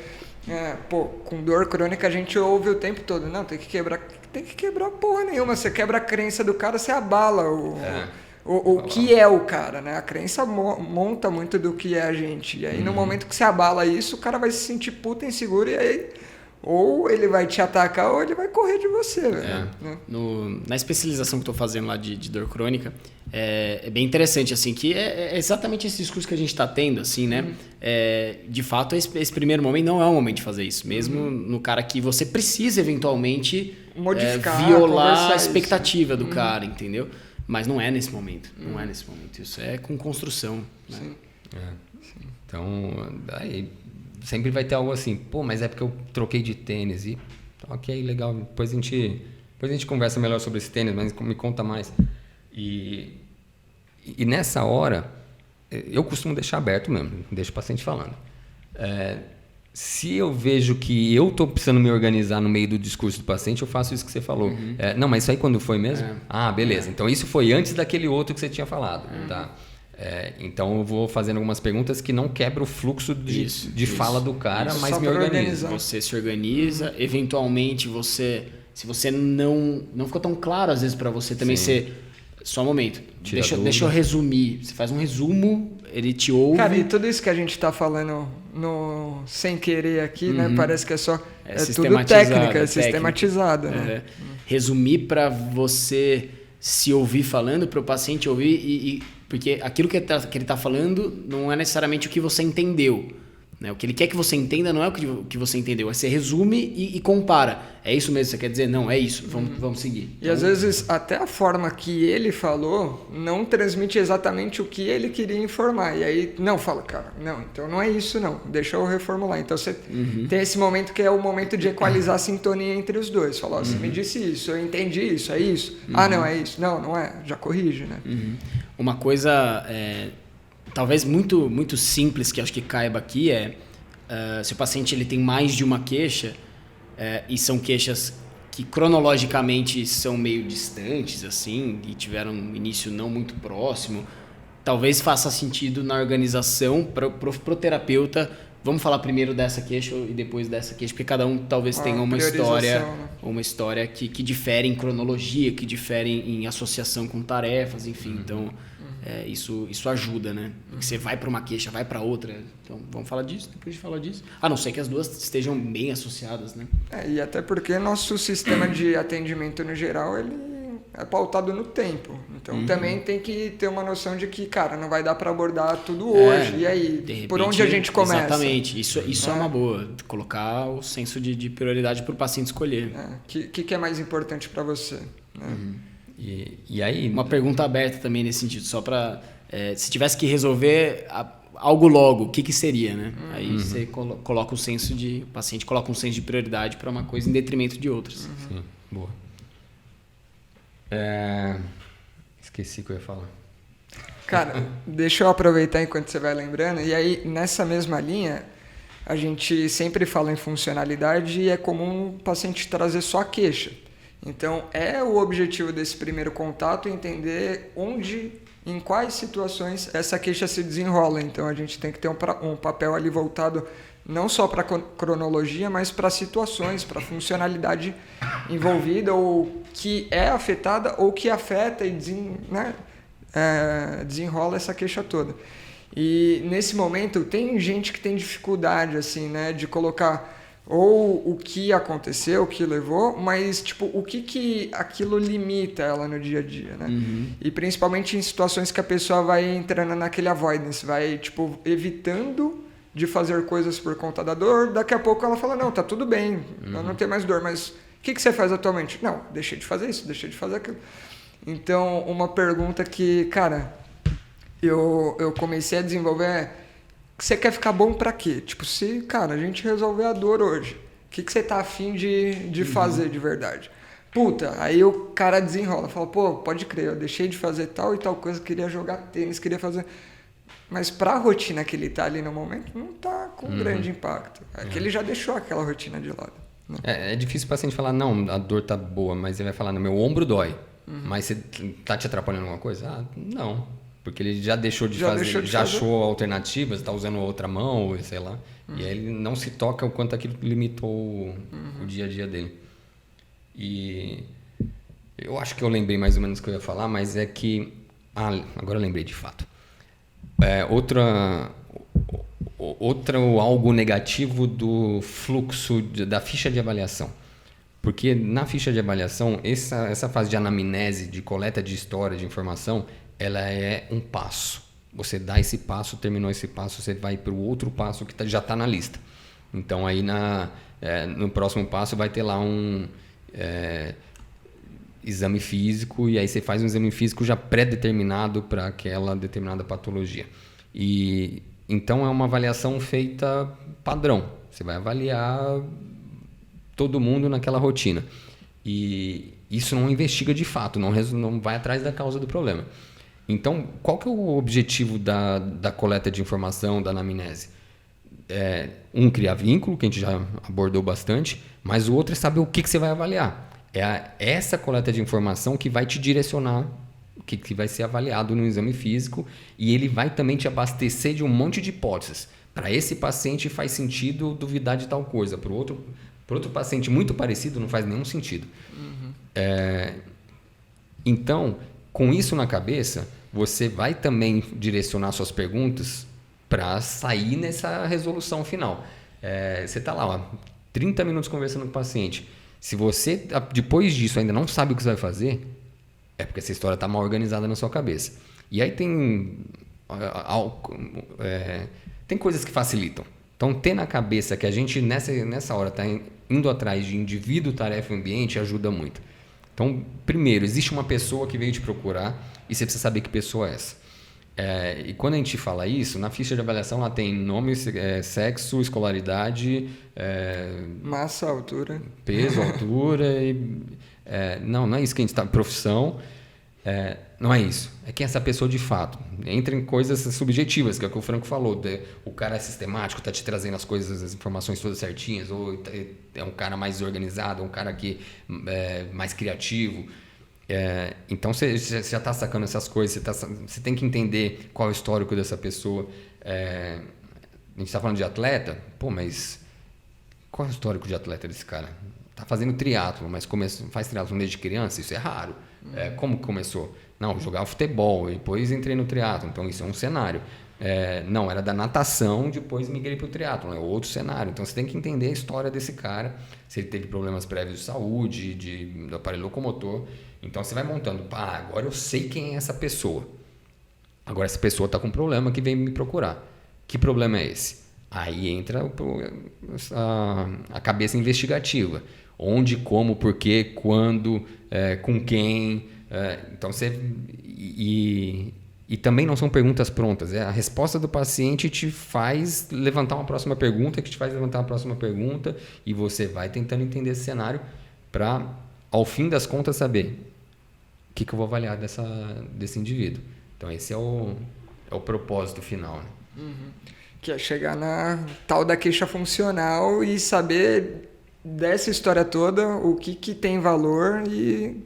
com dor crônica a gente ouve o tempo todo. Não, tem que quebrar porra nenhuma. Você quebra a crença do cara, você abala o que é o cara, né? A crença monta muito do que é a gente. E aí, no momento que você abala isso, o cara vai se sentir puta inseguro e aí... Ou ele vai te atacar ou ele vai correr de você, velho. Né? Na especialização que eu estou fazendo lá de dor crônica, é bem interessante, assim, que é exatamente esse discurso que a gente está tendo, assim, né? De fato, esse primeiro momento não é o momento de fazer isso. Mesmo no cara que você precisa, eventualmente, modificar, violar a expectativa do cara, entendeu? Mas não é nesse momento. Não é nesse momento. Isso é com construção. Né? Sim. Então, daí... Sempre vai ter algo assim, pô, mas é porque eu troquei de tênis. E, ok, legal, depois a gente conversa melhor sobre esse tênis, mas me conta mais. E nessa hora, eu costumo deixar aberto mesmo, deixo o paciente falando. Se eu vejo que eu estou precisando me organizar no meio do discurso do paciente, eu faço isso que você falou. Não, mas isso aí quando foi mesmo? Beleza, então isso foi antes daquele outro que você tinha falado, tá? Então eu vou fazendo algumas perguntas que não quebram o fluxo de fala do cara, mas me organiza. Você se organiza, eventualmente se você não ficou tão claro às vezes para você também ser só um momento. Deixa eu resumir. Você faz um resumo, ele te ouve. Cara, e tudo isso que a gente tá falando sem querer aqui, né? Parece que é tudo técnica, é sistematizado, né? Resumir para você se ouvir falando, para o paciente ouvir porque aquilo que ele está falando não é necessariamente o que você entendeu, Né? O que ele quer que você entenda não é o que você entendeu. Você resume e compara. É isso mesmo que você quer dizer? Não, é isso. Vamos seguir. E às vezes até a forma que ele falou não transmite exatamente o que ele queria informar. E aí, não, fala, cara, não, então não é isso não. Deixa eu reformular. Então você tem esse momento que é o momento de equalizar a sintonia entre os dois. Falar, você me disse isso, eu entendi isso, é isso. Ah, não, é isso. Não, não é. Já corrige, né? Uma coisa... talvez muito, muito simples que acho que caiba aqui se o paciente ele tem mais de uma queixa e são queixas que cronologicamente são meio distantes assim e tiveram um início não muito próximo, talvez faça sentido na organização pro terapeuta. Vamos falar primeiro dessa queixa e depois dessa queixa, porque cada um talvez tenha uma história, né? Uma história que difere em cronologia, que difere em associação com tarefas, enfim. Então, isso ajuda, né? Porque você vai para uma queixa, vai para outra. Então, vamos falar disso, depois de falar disso. A não ser que as duas estejam bem associadas, né? E até porque nosso sistema de atendimento no geral, ele é pautado no tempo. Então também tem que ter uma noção de que, cara, não vai dar para abordar tudo hoje. E aí, repente, por onde a gente começa? Exatamente. Isso é uma boa. Colocar o senso de prioridade para o paciente escolher. O que é mais importante para você? Né? E aí... Uma pergunta aberta também nesse sentido, só para... se tivesse que resolver algo logo, o que seria, né? Aí você coloca o senso de... O paciente coloca um senso de prioridade para uma coisa em detrimento de outras. Sim, boa. Esqueci o que eu ia falar. Cara, deixa eu aproveitar enquanto você vai lembrando. E aí, nessa mesma linha, a gente sempre fala em funcionalidade e é comum o paciente trazer só a queixa. Então, é o objetivo desse primeiro contato entender onde, em quais situações essa queixa se desenrola. Então, a gente tem que ter um papel ali voltado não só para cronologia, mas para situações, para funcionalidade envolvida ou que é afetada ou que afeta e desenrola essa queixa toda. E nesse momento tem gente que tem dificuldade assim, né, de colocar ou o que aconteceu, o que levou, mas tipo o que aquilo limita ela no dia a dia, né? E principalmente em situações que a pessoa vai entrando naquele avoidance, vai tipo evitando de fazer coisas por conta da dor, daqui a pouco ela fala, não, tá tudo bem, eu não tenho mais dor, mas o que você faz atualmente? Não, deixei de fazer isso, deixei de fazer aquilo. Então, uma pergunta que, cara, eu comecei a desenvolver é, você quer ficar bom pra quê? Tipo, se, cara, a gente resolver a dor hoje, o que você tá afim de fazer de verdade? Puta, aí o cara desenrola, fala, pô, pode crer, eu deixei de fazer tal e tal coisa, queria jogar tênis, queria fazer... Mas para a rotina que ele está ali no momento, não está com grande impacto. É que ele já deixou aquela rotina de lado. Né? É difícil o paciente falar, não, a dor tá boa, mas ele vai falar, no meu ombro dói. Mas você tá te atrapalhando alguma coisa? Não. Porque ele já deixou de fazer, já achou alternativas, está usando outra mão, sei lá. E aí ele não se toca o quanto aquilo limitou o dia a dia dele. E eu acho que eu lembrei mais ou menos o que eu ia falar, mas é que... agora eu lembrei de fato. Outro algo negativo do fluxo da ficha de avaliação. Porque na ficha de avaliação, essa fase de anamnese, de coleta de história, de informação, ela é um passo. Você dá esse passo, terminou esse passo, você vai para o outro passo que já está na lista. Então, aí no próximo passo vai ter lá um... exame físico, e aí você faz um exame físico já pré-determinado para aquela determinada patologia. E então é uma avaliação feita padrão. Você vai avaliar todo mundo naquela rotina. E isso não investiga de fato, não vai atrás da causa do problema. Então, qual que é o objetivo da coleta de informação, da anamnese? Criar vínculo, que a gente já abordou bastante, mas o outro é saber o que você vai avaliar. É essa coleta de informação que vai te direcionar o que vai ser avaliado no exame físico, e ele vai também te abastecer de um monte de hipóteses. Para esse paciente faz sentido duvidar de tal coisa, para o outro paciente muito parecido não faz nenhum sentido. Então, com isso na cabeça, você vai também direcionar suas perguntas para sair nessa resolução final. Você está lá, 30 minutos conversando com o paciente. Se você, depois disso, ainda não sabe o que você vai fazer, é porque essa história está mal organizada na sua cabeça. E aí tem coisas que facilitam. Então, ter na cabeça que a gente, nessa hora, está indo atrás de indivíduo, tarefa e ambiente, ajuda muito. Então, primeiro, existe uma pessoa que veio te procurar e você precisa saber que pessoa é essa. E quando a gente fala isso, na ficha de avaliação lá tem nome, sexo, escolaridade... massa, altura. Peso, altura e... não é isso que a gente está... Profissão... não é isso. É quem é essa pessoa de fato. Entra em coisas subjetivas, que é o que o Franco falou. O cara é sistemático, está te trazendo as coisas, as informações todas certinhas, ou é um cara mais organizado, um cara que é mais criativo. Então você já está sacando essas coisas, você tem que entender qual é o histórico dessa pessoa. A gente está falando de atleta, mas qual é o histórico de atleta desse cara? Está fazendo triatlo, mas faz triatlo desde criança? Isso é raro. Como que começou? Não, jogava futebol, depois entrei no triatlo, então isso é um cenário. Não, era da natação, depois migrei para o triatlo, é outro cenário. Então você tem que entender a história desse cara, se ele teve problemas prévios de saúde, do aparelho locomotor. Então você vai montando, agora eu sei quem é essa pessoa. Agora essa pessoa está com um problema que vem me procurar. Que problema é esse? Aí entra a cabeça investigativa. Onde, como, porquê, quando, com quem. Então você... E também não são perguntas prontas. A resposta do paciente te faz levantar uma próxima pergunta, que te faz levantar uma próxima pergunta, e você vai tentando entender esse cenário para, ao fim das contas, saber o que eu vou avaliar desse indivíduo. Então esse é o propósito final. Né? Uhum. Que é chegar na tal da queixa funcional e saber dessa história toda o que tem valor e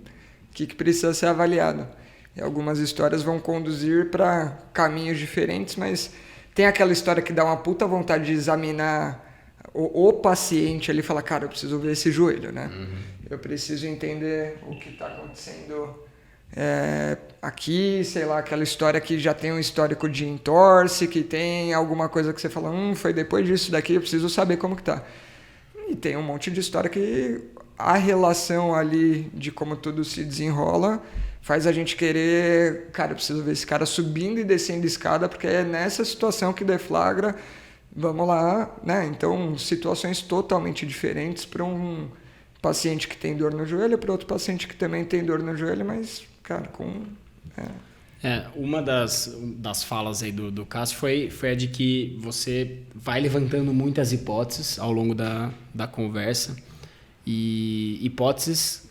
o que precisa ser avaliado. E algumas histórias vão conduzir para caminhos diferentes, mas tem aquela história que dá uma puta vontade de examinar o paciente ali e falar, cara, eu preciso ver esse joelho, né? Uhum. Eu preciso entender o que está acontecendo aqui, sei lá, aquela história que já tem um histórico de entorse, que tem alguma coisa que você fala, foi depois disso daqui, eu preciso saber como que tá. E tem um monte de história que a relação ali de como tudo se desenrola faz a gente querer, cara, eu preciso ver esse cara subindo e descendo escada, porque é nessa situação que deflagra, vamos lá, né? Então, situações totalmente diferentes para um paciente que tem dor no joelho, para outro paciente que também tem dor no joelho, mas, cara, uma das falas aí do Cássio foi a de que você vai levantando muitas hipóteses ao longo da conversa, e hipóteses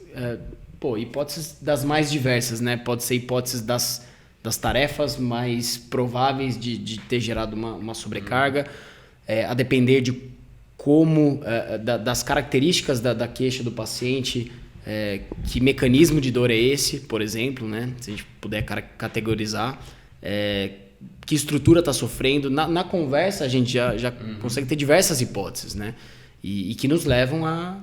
das mais diversas, né? Pode ser hipóteses das tarefas mais prováveis de ter gerado uma sobrecarga, a depender de como, das características da queixa do paciente, que mecanismo de dor é esse, por exemplo, né? Se a gente puder categorizar, que estrutura está sofrendo. Na conversa a gente já consegue ter diversas hipóteses, né? E que nos levam a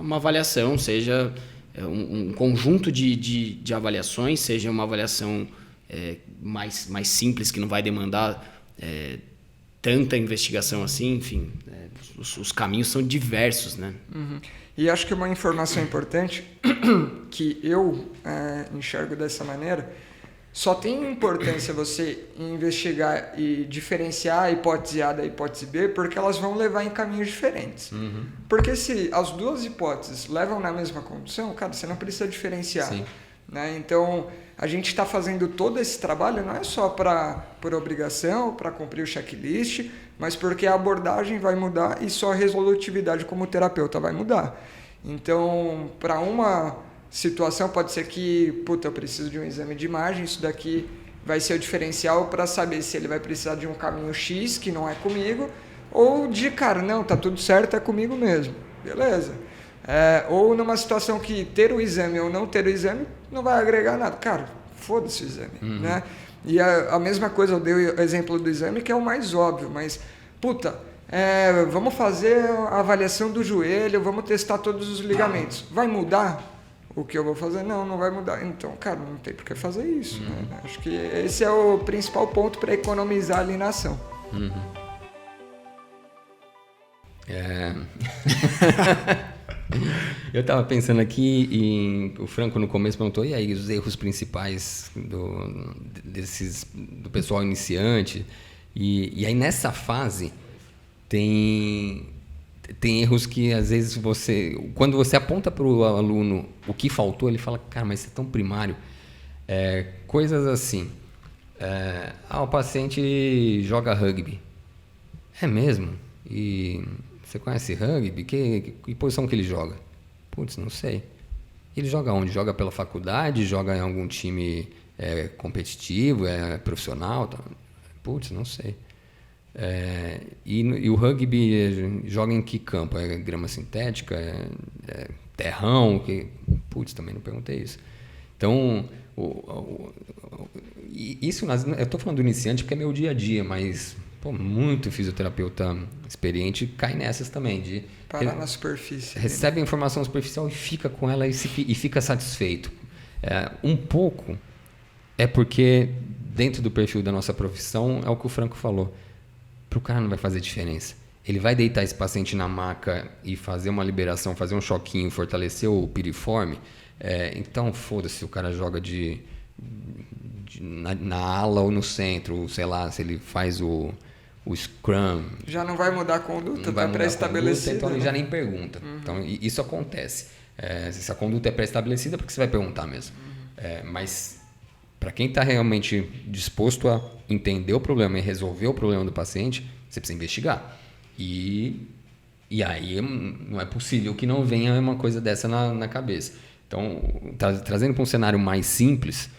uma avaliação, seja um conjunto de avaliações, seja uma avaliação mais simples, que não vai demandar tanta investigação assim, enfim, os caminhos são diversos, né? Uhum. E acho que uma informação importante que eu enxergo dessa maneira, só tem importância você investigar e diferenciar a hipótese A da hipótese B, porque elas vão levar em caminhos diferentes. Uhum. Porque se as duas hipóteses levam na mesma condição, cara, você não precisa diferenciar. Sim. Né? Então, a gente está fazendo todo esse trabalho não é só por obrigação, para cumprir o checklist, mas porque a abordagem vai mudar e só a resolutividade como terapeuta vai mudar. Então, para uma situação pode ser que, eu preciso de um exame de imagem, isso daqui vai ser o diferencial para saber se ele vai precisar de um caminho X, que não é comigo, ou de, cara, não, tá tudo certo, é comigo mesmo. Beleza. Ou numa situação que ter o exame ou não ter o exame não vai agregar nada. Cara, foda-se o exame, né? E a mesma coisa, eu dei o exemplo do exame, que é o mais óbvio, mas, vamos fazer a avaliação do joelho, vamos testar todos os ligamentos. Vai mudar o que eu vou fazer? Não vai mudar. Então, cara, não tem por que fazer isso. Né? Acho que esse é o principal ponto para economizar ali na ação. Eu estava pensando aqui, o Franco no começo perguntou, e aí, os erros principais do pessoal iniciante? E aí, nessa fase, tem erros que às vezes quando você aponta para o aluno o que faltou, ele fala, cara, mas isso é tão primário. Coisas assim. O paciente joga rugby. É mesmo? E você conhece rugby? Que posição que ele joga? Putz, não sei. Ele joga onde? Joga pela faculdade? Joga em algum time competitivo? Profissional? Putz, não sei. E o rugby joga em que campo? É grama sintética? É terrão? Putz, também não perguntei isso. Então, isso eu estou falando do iniciante porque é meu dia a dia, mas muito fisioterapeuta experiente cai nessas também. De parar na superfície. Recebe a informação superficial e fica com ela e fica satisfeito. Um pouco é porque dentro do perfil da nossa profissão é o que o Franco falou. Para o cara não vai fazer diferença. Ele vai deitar esse paciente na maca e fazer uma liberação, fazer um choquinho, fortalecer o piriforme. Então, foda-se se o cara joga na ala ou no centro, sei lá, se ele faz o scrum. Já não vai mudar a conduta, está pré-estabelecida. Então ele já nem pergunta. Então isso acontece. Se a conduta é pré-estabelecida, porque você vai perguntar mesmo. Mas para quem está realmente disposto a entender o problema e resolver o problema do paciente, você precisa investigar. E aí não é possível que não venha uma coisa dessa na cabeça. Então, trazendo para um cenário mais simples,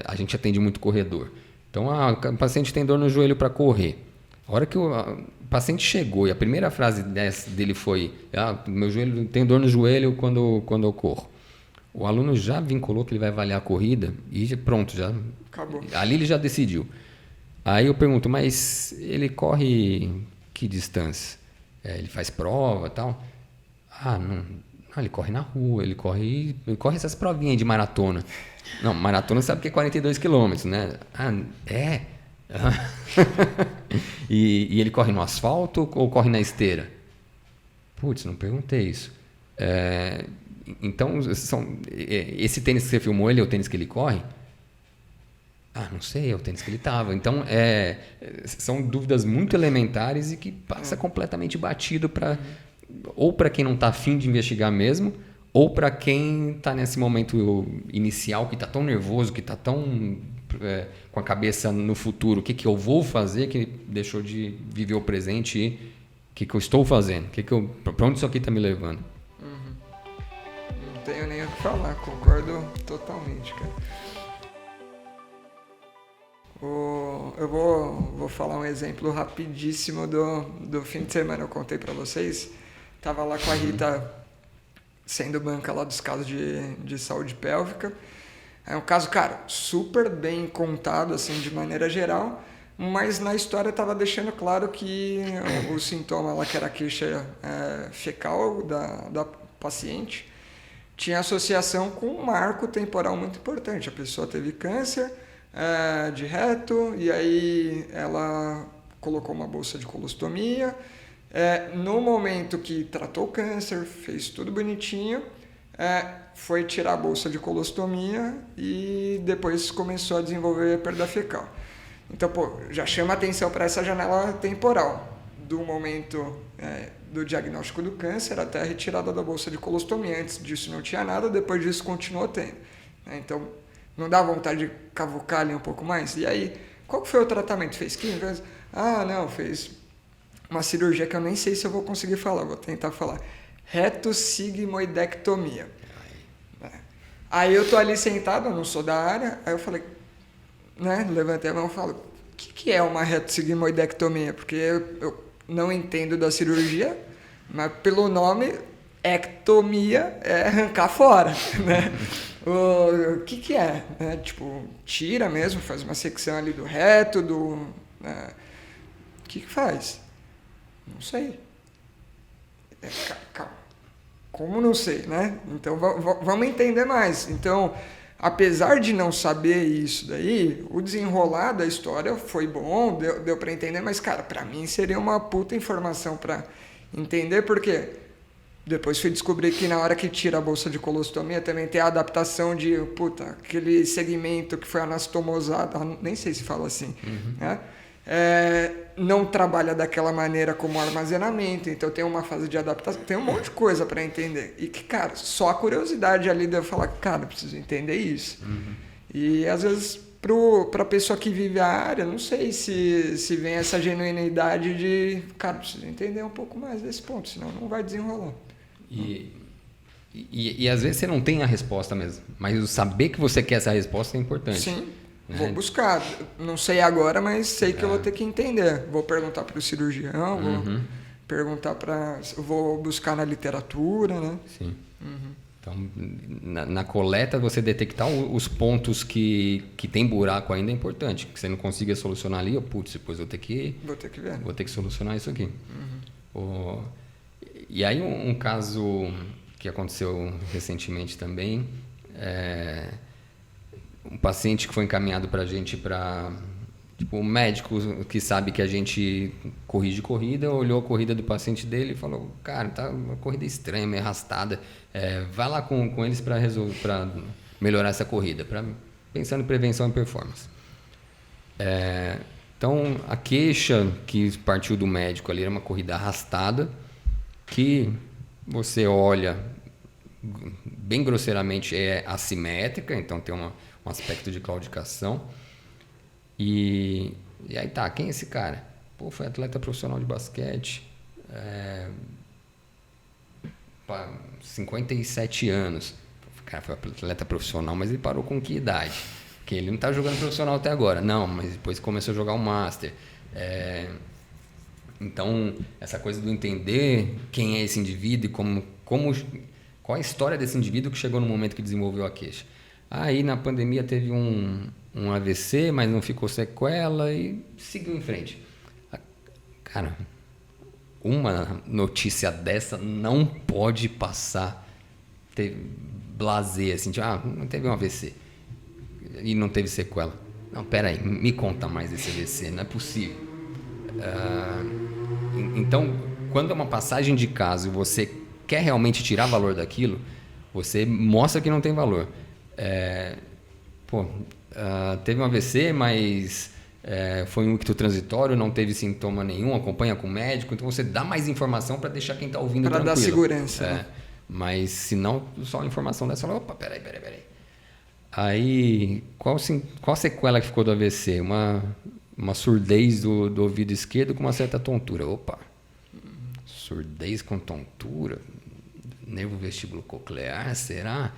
a gente atende muito corredor. Então, o paciente tem dor no joelho para correr. A hora que o paciente chegou e a primeira frase dele foi: meu joelho tem dor no joelho quando eu corro. O aluno já vinculou que ele vai avaliar a corrida e pronto, já acabou. Ali ele já decidiu. Aí eu pergunto, mas ele corre que distância? Ele faz prova e tal? Não, ele corre na rua, ele corre essas provinhas de maratona. Não, maratona sabe que é 42 quilômetros, né? E ele corre no asfalto ou corre na esteira? Putz, não perguntei isso. Então, esse tênis que você filmou, ele é o tênis que ele corre? Não sei, é o tênis que ele estava. Então, são dúvidas muito elementares e que passa completamente batido ou para quem não está afim de investigar mesmo, ou para quem está nesse momento inicial, que está tão nervoso, que está tão com a cabeça no futuro. O que eu vou fazer, que deixou de viver o presente e o que eu estou fazendo? Para onde isso aqui está me levando? Não tenho nem o que falar, concordo totalmente, cara. Eu vou falar um exemplo rapidíssimo do fim de semana. Eu contei para vocês. Tava lá com a Rita sendo banca lá dos casos de saúde pélvica. É um caso, cara, super bem contado, assim, de maneira geral, mas na história estava deixando claro que o sintoma lá, que era a queixa fecal da paciente, tinha associação com um marco temporal muito importante. A pessoa teve câncer de reto, e aí ela colocou uma bolsa de colostomia. No momento que tratou o câncer, fez tudo bonitinho, foi tirar a bolsa de colostomia e depois começou a desenvolver perda fecal. Então, já chama atenção para essa janela temporal, do momento do diagnóstico do câncer até a retirada da bolsa de colostomia. Antes disso não tinha nada, depois disso continuou tendo. Então, não dá vontade de cavucar ali um pouco mais? E aí, qual que foi o tratamento? Fez química? Não, fez uma cirurgia que eu nem sei se eu vou conseguir falar, vou tentar falar. Retossigmoidectomia. Aí eu tô ali sentado, eu não sou da área, aí eu falei, levantei a mão e falo, o que é uma retossigmoidectomia? Porque eu não entendo da cirurgia, mas pelo nome, ectomia é arrancar fora, né? O que é? Tipo, tira mesmo, faz uma secção ali do reto, o que faz? Não sei. Calma. Como não sei, né? Então, vamos entender mais. Então, apesar de não saber isso daí, o desenrolar da história foi bom, deu para entender, mas, cara, para mim seria uma puta informação para entender, porque depois fui descobrir que na hora que tira a bolsa de colostomia também tem a adaptação de, aquele segmento que foi anastomosado, nem sei se fala assim, né? não trabalha daquela maneira como armazenamento, então tem uma fase de adaptação, tem um monte de coisa para entender. E que, cara, só a curiosidade ali de eu falar, cara, preciso entender isso. E às vezes, para a pessoa que vive a área, não sei se vem essa genuinidade de, cara, preciso entender um pouco mais desse ponto, senão não vai desenrolar. E às vezes você não tem a resposta mesmo, mas o saber que você quer essa resposta é importante. Sim. Né? Vou buscar. Não sei agora, mas sei que eu vou ter que entender. Vou perguntar para o cirurgião, vou perguntar vou buscar na literatura, né? Sim. Então, na coleta, você detectar os pontos que tem buraco ainda é importante. Que você não consiga solucionar ali, putz, depois vou ter que ver. Vou ter que solucionar isso aqui. E aí um caso que aconteceu recentemente também, um paciente que foi encaminhado para a gente um médico que sabe que a gente corrige corrida, olhou a corrida do paciente dele e falou, cara, tá uma corrida estranha, meio arrastada, vai lá com eles para melhorar essa corrida, pensando em prevenção e performance. Então, a queixa que partiu do médico ali era uma corrida arrastada, que você olha, bem grosseiramente, é assimétrica, então tem um aspecto de claudicação. E aí tá, quem é esse cara? Pô, foi atleta profissional de basquete, 57 anos. O cara foi atleta profissional, mas ele parou com que idade? Porque ele não tá jogando profissional até agora. Não, mas depois começou a jogar o Master. Então, essa coisa do entender quem é esse indivíduo e qual a história desse indivíduo que chegou no momento que desenvolveu a queixa. Aí, na pandemia, teve um AVC, mas não ficou sequela e seguiu em frente. Cara, uma notícia dessa não pode passar blasé, assim, não teve um AVC e não teve sequela. Não, peraí, me conta mais desse AVC, não é possível. Então, quando é uma passagem de caso e você quer realmente tirar valor daquilo, você mostra que não tem valor. Teve um AVC, mas foi um icto transitório, não teve sintoma nenhum, acompanha com o médico, então você dá mais informação para deixar quem está ouvindo tranquilo. Para dar segurança. Né? Mas se não, só a informação dessa, fala, opa, peraí. Aí, qual sequela que ficou do AVC? Uma surdez do ouvido esquerdo com uma certa tontura. Opa, surdez com tontura? Nervo vestíbulo coclear, será?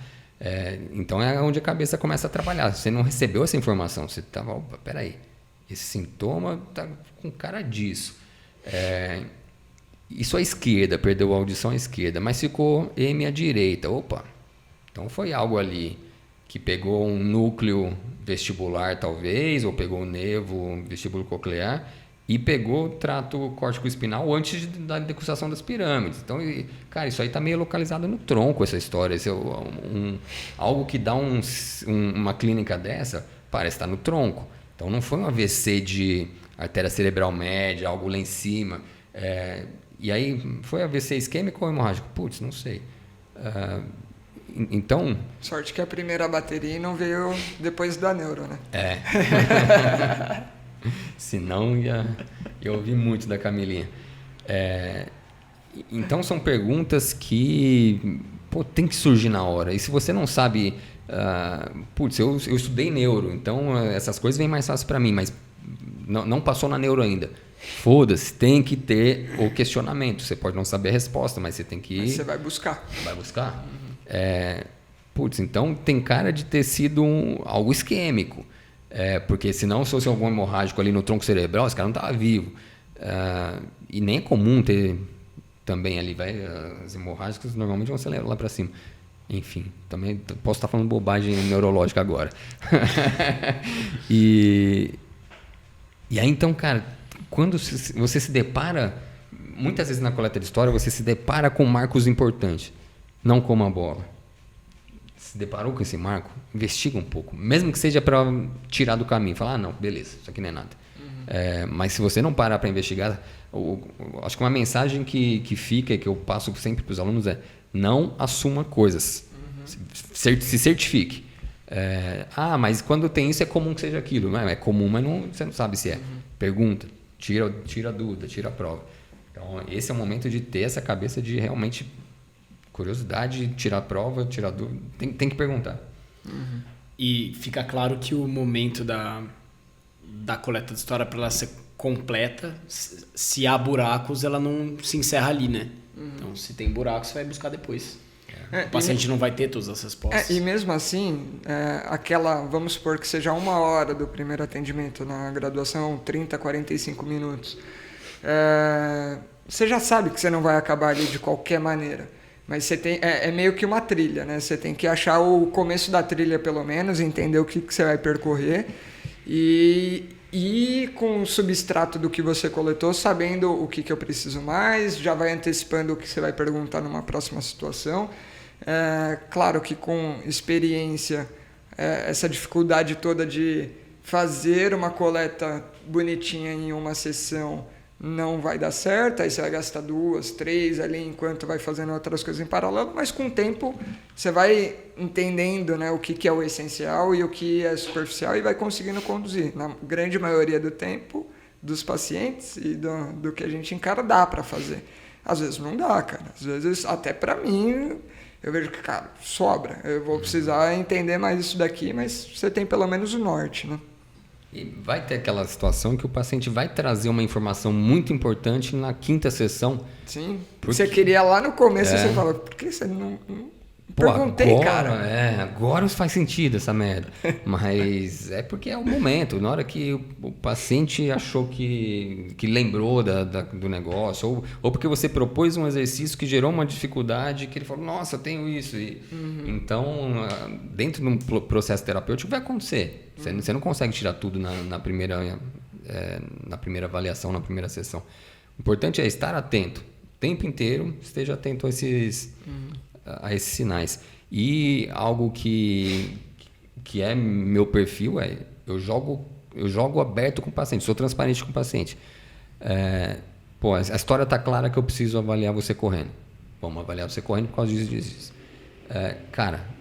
Então é onde a cabeça começa a trabalhar. Você não recebeu essa informação, você estava, opa, peraí, esse sintoma está com cara disso. Isso à esquerda, perdeu a audição à esquerda, mas ficou M à direita. Opa, então foi algo ali que pegou um núcleo vestibular talvez, ou pegou o nervo vestíbulo coclear e pegou o trato córtico-espinal antes da decussação das pirâmides. Então, cara, isso aí está meio localizado no tronco, essa história. Algo que dá uma clínica dessa, parece estar no tronco. Então, não foi um AVC de artéria cerebral média, algo lá em cima. E aí, foi AVC isquêmico ou hemorrágico? Putz, não sei. Então... Sorte que a primeira bateria não veio depois da neuro, né? Senão ia ouvir muito da Camilinha. Então são perguntas que tem que surgir na hora. E se você não sabe... eu estudei neuro, então essas coisas vêm mais fácil para mim, mas não passou na neuro ainda. Foda-se, tem que ter o questionamento. Você pode não saber a resposta, mas você tem que... Mas você vai buscar. Vai buscar? Então tem cara de ter sido algo isquêmico. Porque senão, se fosse algum hemorrágico ali no tronco cerebral, esse cara não estava vivo. E nem é comum ter também ali, as hemorrágicas normalmente vão ser lá para cima. Enfim, também posso estar falando bobagem neurológica agora. E aí então, cara, quando você se depara, muitas vezes na coleta de história, você se depara com marcos importantes, não como a bola. Se deparou com esse marco, investiga um pouco, mesmo que seja para tirar do caminho, falar, não, beleza, isso aqui não é nada. Mas se você não parar para investigar, acho que uma mensagem que fica, que eu passo sempre para os alunos não assuma coisas, se certifique. Mas quando tem isso é comum que seja aquilo. Não é comum, mas você não sabe se é. Pergunta, tira a dúvida, tira a prova. Então, esse é o momento de ter essa cabeça de realmente curiosidade, tirar a prova, tirar a dúvida. Tem que perguntar. E fica claro que o momento da coleta de história, para ela ser completa, se há buracos, ela não se encerra ali, né? Então, se tem buracos, você vai buscar depois. O paciente não vai ter todas as respostas. E mesmo assim, vamos supor que seja 1 hora do primeiro atendimento na graduação, 30, 45 minutos. Você já sabe que você não vai acabar ali de qualquer maneira. Mas você tem, é meio que uma trilha, né? Você tem que achar o começo da trilha, pelo menos, entender o que você vai percorrer e com o substrato do que você coletou, sabendo o que eu preciso mais, já vai antecipando o que você vai perguntar numa próxima situação. Claro que com experiência, essa dificuldade toda de fazer uma coleta bonitinha em uma sessão não vai dar certo, aí você vai gastar 2, 3 ali enquanto vai fazendo outras coisas em paralelo, mas com o tempo você vai entendendo, né, o que é o essencial e o que é superficial e vai conseguindo conduzir. Na grande maioria do tempo, dos pacientes e do que a gente encara, dá para fazer. Às vezes não dá, cara. Às vezes, até para mim, eu vejo que, cara, sobra. Eu vou precisar entender mais isso daqui, mas você tem pelo menos o norte, né? E vai ter aquela situação que o paciente vai trazer uma informação muito importante na 5ª sessão. Sim. Você queria lá no começo, você fala, por que você não perguntei, agora, cara? Agora faz sentido essa merda. Mas é porque é o momento. Na hora que o paciente achou que lembrou do negócio, ou porque você propôs um exercício que gerou uma dificuldade, que ele falou, nossa, eu tenho isso. Então, dentro de um processo terapêutico vai acontecer. Você não consegue tirar tudo na primeira avaliação, na primeira sessão. O importante é estar atento. O tempo inteiro, esteja atento a esses sinais. E algo que é meu perfil eu jogo aberto com o paciente, sou transparente com o paciente. A história está clara que eu preciso avaliar você correndo. Vamos avaliar você correndo por causa disso. Cara,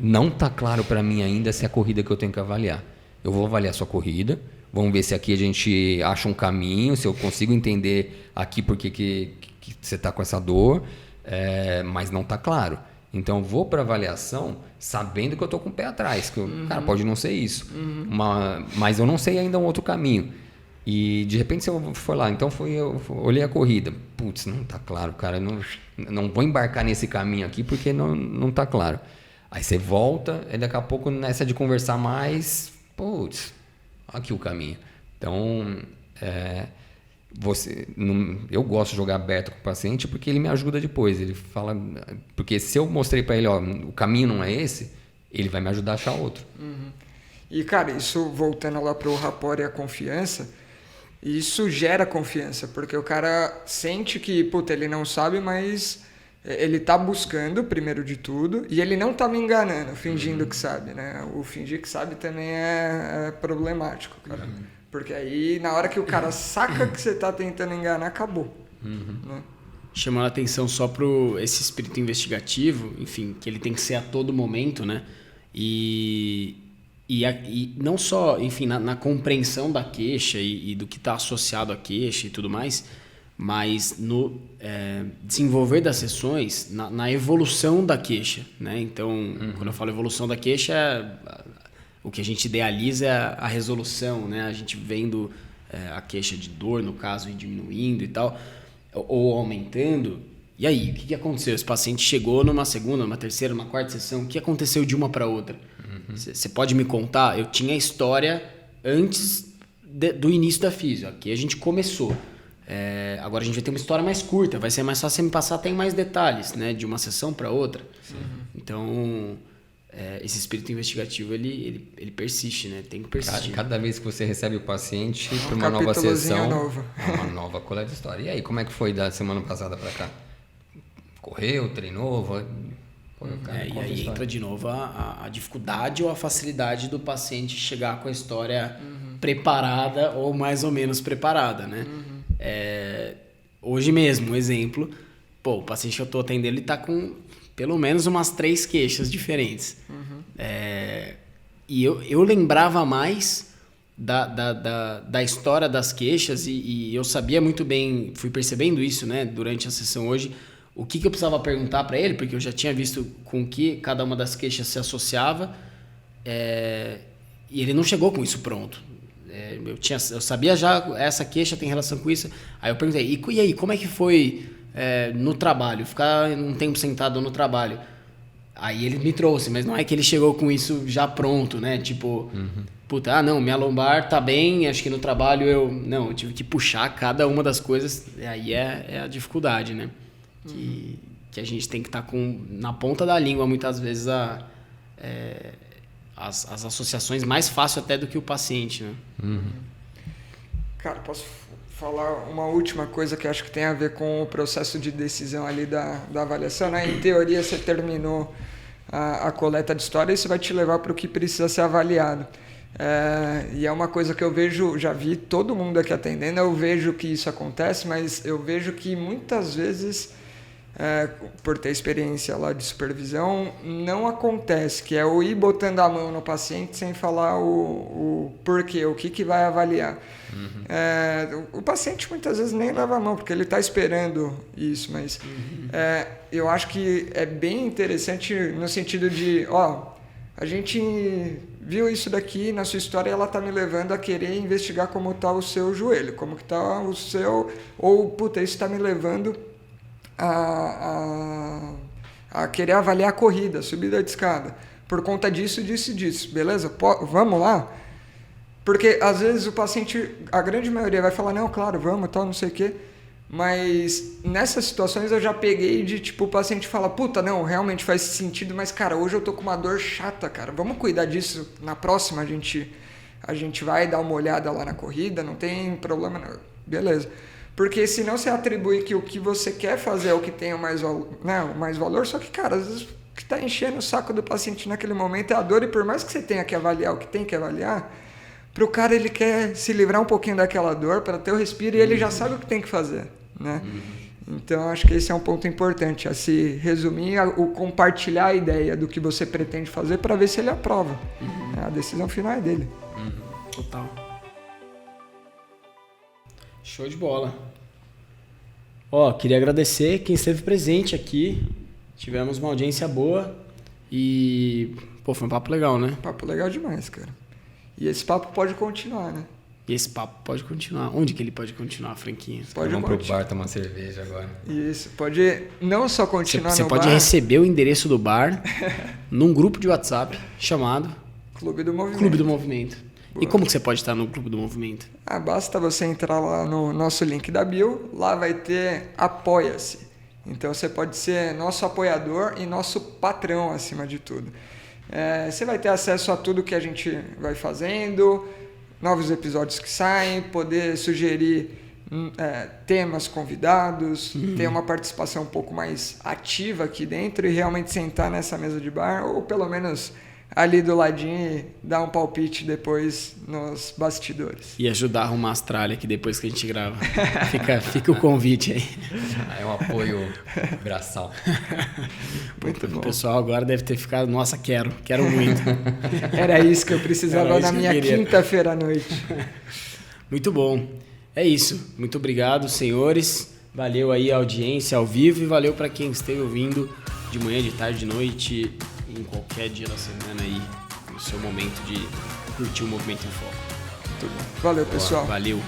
não está claro para mim ainda se é a corrida que eu tenho que avaliar. Eu vou avaliar a sua corrida, vamos ver se aqui a gente acha um caminho, se eu consigo entender aqui porque que você está com essa dor. Mas não está claro. Então, vou para avaliação sabendo que eu estou com o pé atrás. Que cara, pode não ser isso. Mas eu não sei ainda um outro caminho. E, de repente, se eu for lá, então eu olhei a corrida. Putz, não está claro, cara. Não vou embarcar nesse caminho aqui porque não está claro. Aí você volta e daqui a pouco, nessa de conversar mais, putz, aqui o caminho. Então, eu gosto de jogar aberto com o paciente porque ele me ajuda depois. Ele fala, porque se eu mostrei para ele, o caminho não é esse, ele vai me ajudar a achar outro. E, cara, isso voltando lá para o rapport e a confiança, isso gera confiança, porque o cara sente que, ele não sabe, mas ele tá buscando, primeiro de tudo, e ele não tá me enganando, fingindo que sabe, né? O fingir que sabe também é problemático, cara. Porque aí, na hora que o cara saca que você tá tentando enganar, acabou. Né? Chamando a atenção só para esse espírito investigativo, enfim, que ele tem que ser a todo momento, né? E não só, enfim, na compreensão da queixa e do que está associado à queixa e tudo mais, mas no desenvolver das sessões, na evolução da queixa, né? Então, quando eu falo evolução da queixa, o que a gente idealiza é a resolução, né? A gente vendo a queixa de dor, no caso, diminuindo e tal, ou aumentando. E aí, o que aconteceu? Esse paciente chegou numa segunda, numa terceira, numa quarta sessão. O que aconteceu de uma para outra? Você pode me contar? Eu tinha a história antes do início da físio. Aqui a gente começou. Agora a gente vai ter uma história mais curta. Vai ser mais fácil você me passar, tem mais detalhes, né? De uma sessão para outra. Então, esse espírito investigativo, ele persiste, né? Tem que persistir. Cada vez que você recebe o paciente para uma nova sessão, uma nova coleta de história. E aí, como é que foi da semana passada para cá? Correu, treinou? E aí entra de novo a dificuldade ou a facilidade do paciente chegar com a história preparada ou mais ou menos preparada, né? Hoje mesmo, um exemplo, o paciente que eu estou atendendo, ele está com pelo menos umas 3 queixas diferentes. E eu lembrava mais da história das queixas e eu sabia muito bem, fui percebendo isso, né, durante a sessão hoje, o que eu precisava perguntar para ele, porque eu já tinha visto com que cada uma das queixas se associava, e ele não chegou com isso pronto. Eu sabia já, essa queixa tem relação com isso. Aí eu perguntei, e aí, como é que foi no trabalho? Ficar um tempo sentado no trabalho. Aí ele me trouxe, mas não é que ele chegou com isso já pronto, né? Tipo, puta, não, minha lombar tá bem, acho que no trabalho eu tive que puxar cada uma das coisas, e aí é a dificuldade, né? Que a gente tem que estar na ponta da língua, muitas vezes, as associações mais fácil até do que o paciente, né? Cara, posso falar uma última coisa que acho que tem a ver com o processo de decisão ali da avaliação, né? Em teoria, você terminou a coleta de história e isso vai te levar para o que precisa ser avaliado. E é uma coisa que eu vejo, já vi todo mundo aqui atendendo, eu vejo que isso acontece, mas eu vejo que muitas vezes, por ter experiência lá de supervisão, não acontece, que é o ir botando a mão no paciente sem falar o porquê, o que vai avaliar. O paciente muitas vezes nem leva a mão, porque ele está esperando isso, mas eu acho que é bem interessante no sentido de, a gente viu isso daqui na sua história e ela está me levando a querer investigar como está o seu joelho, como que está o seu, ou, puta, isso está me levando a querer avaliar a corrida, a subida de escada, por conta disso, beleza? Vamos lá? Porque às vezes o paciente, a grande maioria vai falar, não, claro, vamos, tal, não sei o quê, mas nessas situações eu já peguei de, tipo, o paciente fala, puta, não, realmente faz sentido, mas, cara, hoje eu tô com uma dor chata, cara, vamos cuidar disso, na próxima a gente vai dar uma olhada lá na corrida, não tem problema, não. Beleza. Porque senão você atribui que o que você quer fazer é o que tem o mais valor, só que, cara, às vezes o que está enchendo o saco do paciente naquele momento é a dor, e por mais que você tenha que avaliar o que tem que avaliar, para o cara ele quer se livrar um pouquinho daquela dor, para ter o respiro, e ele já sabe o que tem que fazer, né? Então, acho que esse é um ponto importante, a se resumir, o compartilhar a ideia do que você pretende fazer para ver se ele aprova. A decisão final é dele. Total. Show de bola. Queria agradecer quem esteve presente aqui. Tivemos uma audiência boa e, foi um papo legal, né? Papo legal demais, cara. E esse papo pode continuar, né? E esse papo pode continuar. Onde que ele pode continuar, Franquinho? Vamos pro bar tomar cerveja agora. Isso, pode não só continuar Você no pode bar, receber o endereço do bar num grupo de WhatsApp chamado Clube do Movimento. Clube do Movimento. Boa. E como que você pode estar no Clube do Movimento? Basta você entrar lá no nosso link da bio, lá vai ter Apoia-se. Então você pode ser nosso apoiador e nosso patrão acima de tudo. Você vai ter acesso a tudo que a gente vai fazendo, novos episódios que saem, poder sugerir temas, convidados, ter uma participação um pouco mais ativa aqui dentro e realmente sentar nessa mesa de bar, ou pelo menos ali do ladinho e dar um palpite depois nos bastidores. E ajudar a arrumar as tralhas aqui depois que a gente grava. Fica o convite aí. É um apoio braçal. Muito bom. O pessoal agora deve ter ficado, nossa, quero muito. Era isso que eu precisava na minha quinta-feira à noite. Muito bom. É isso. Muito obrigado, senhores. Valeu aí a audiência ao vivo e valeu para quem esteve ouvindo de manhã, de tarde, de noite, em qualquer dia da semana aí, no seu momento de curtir o Movimento em Foco. Muito bom. Valeu, pessoal. Valeu.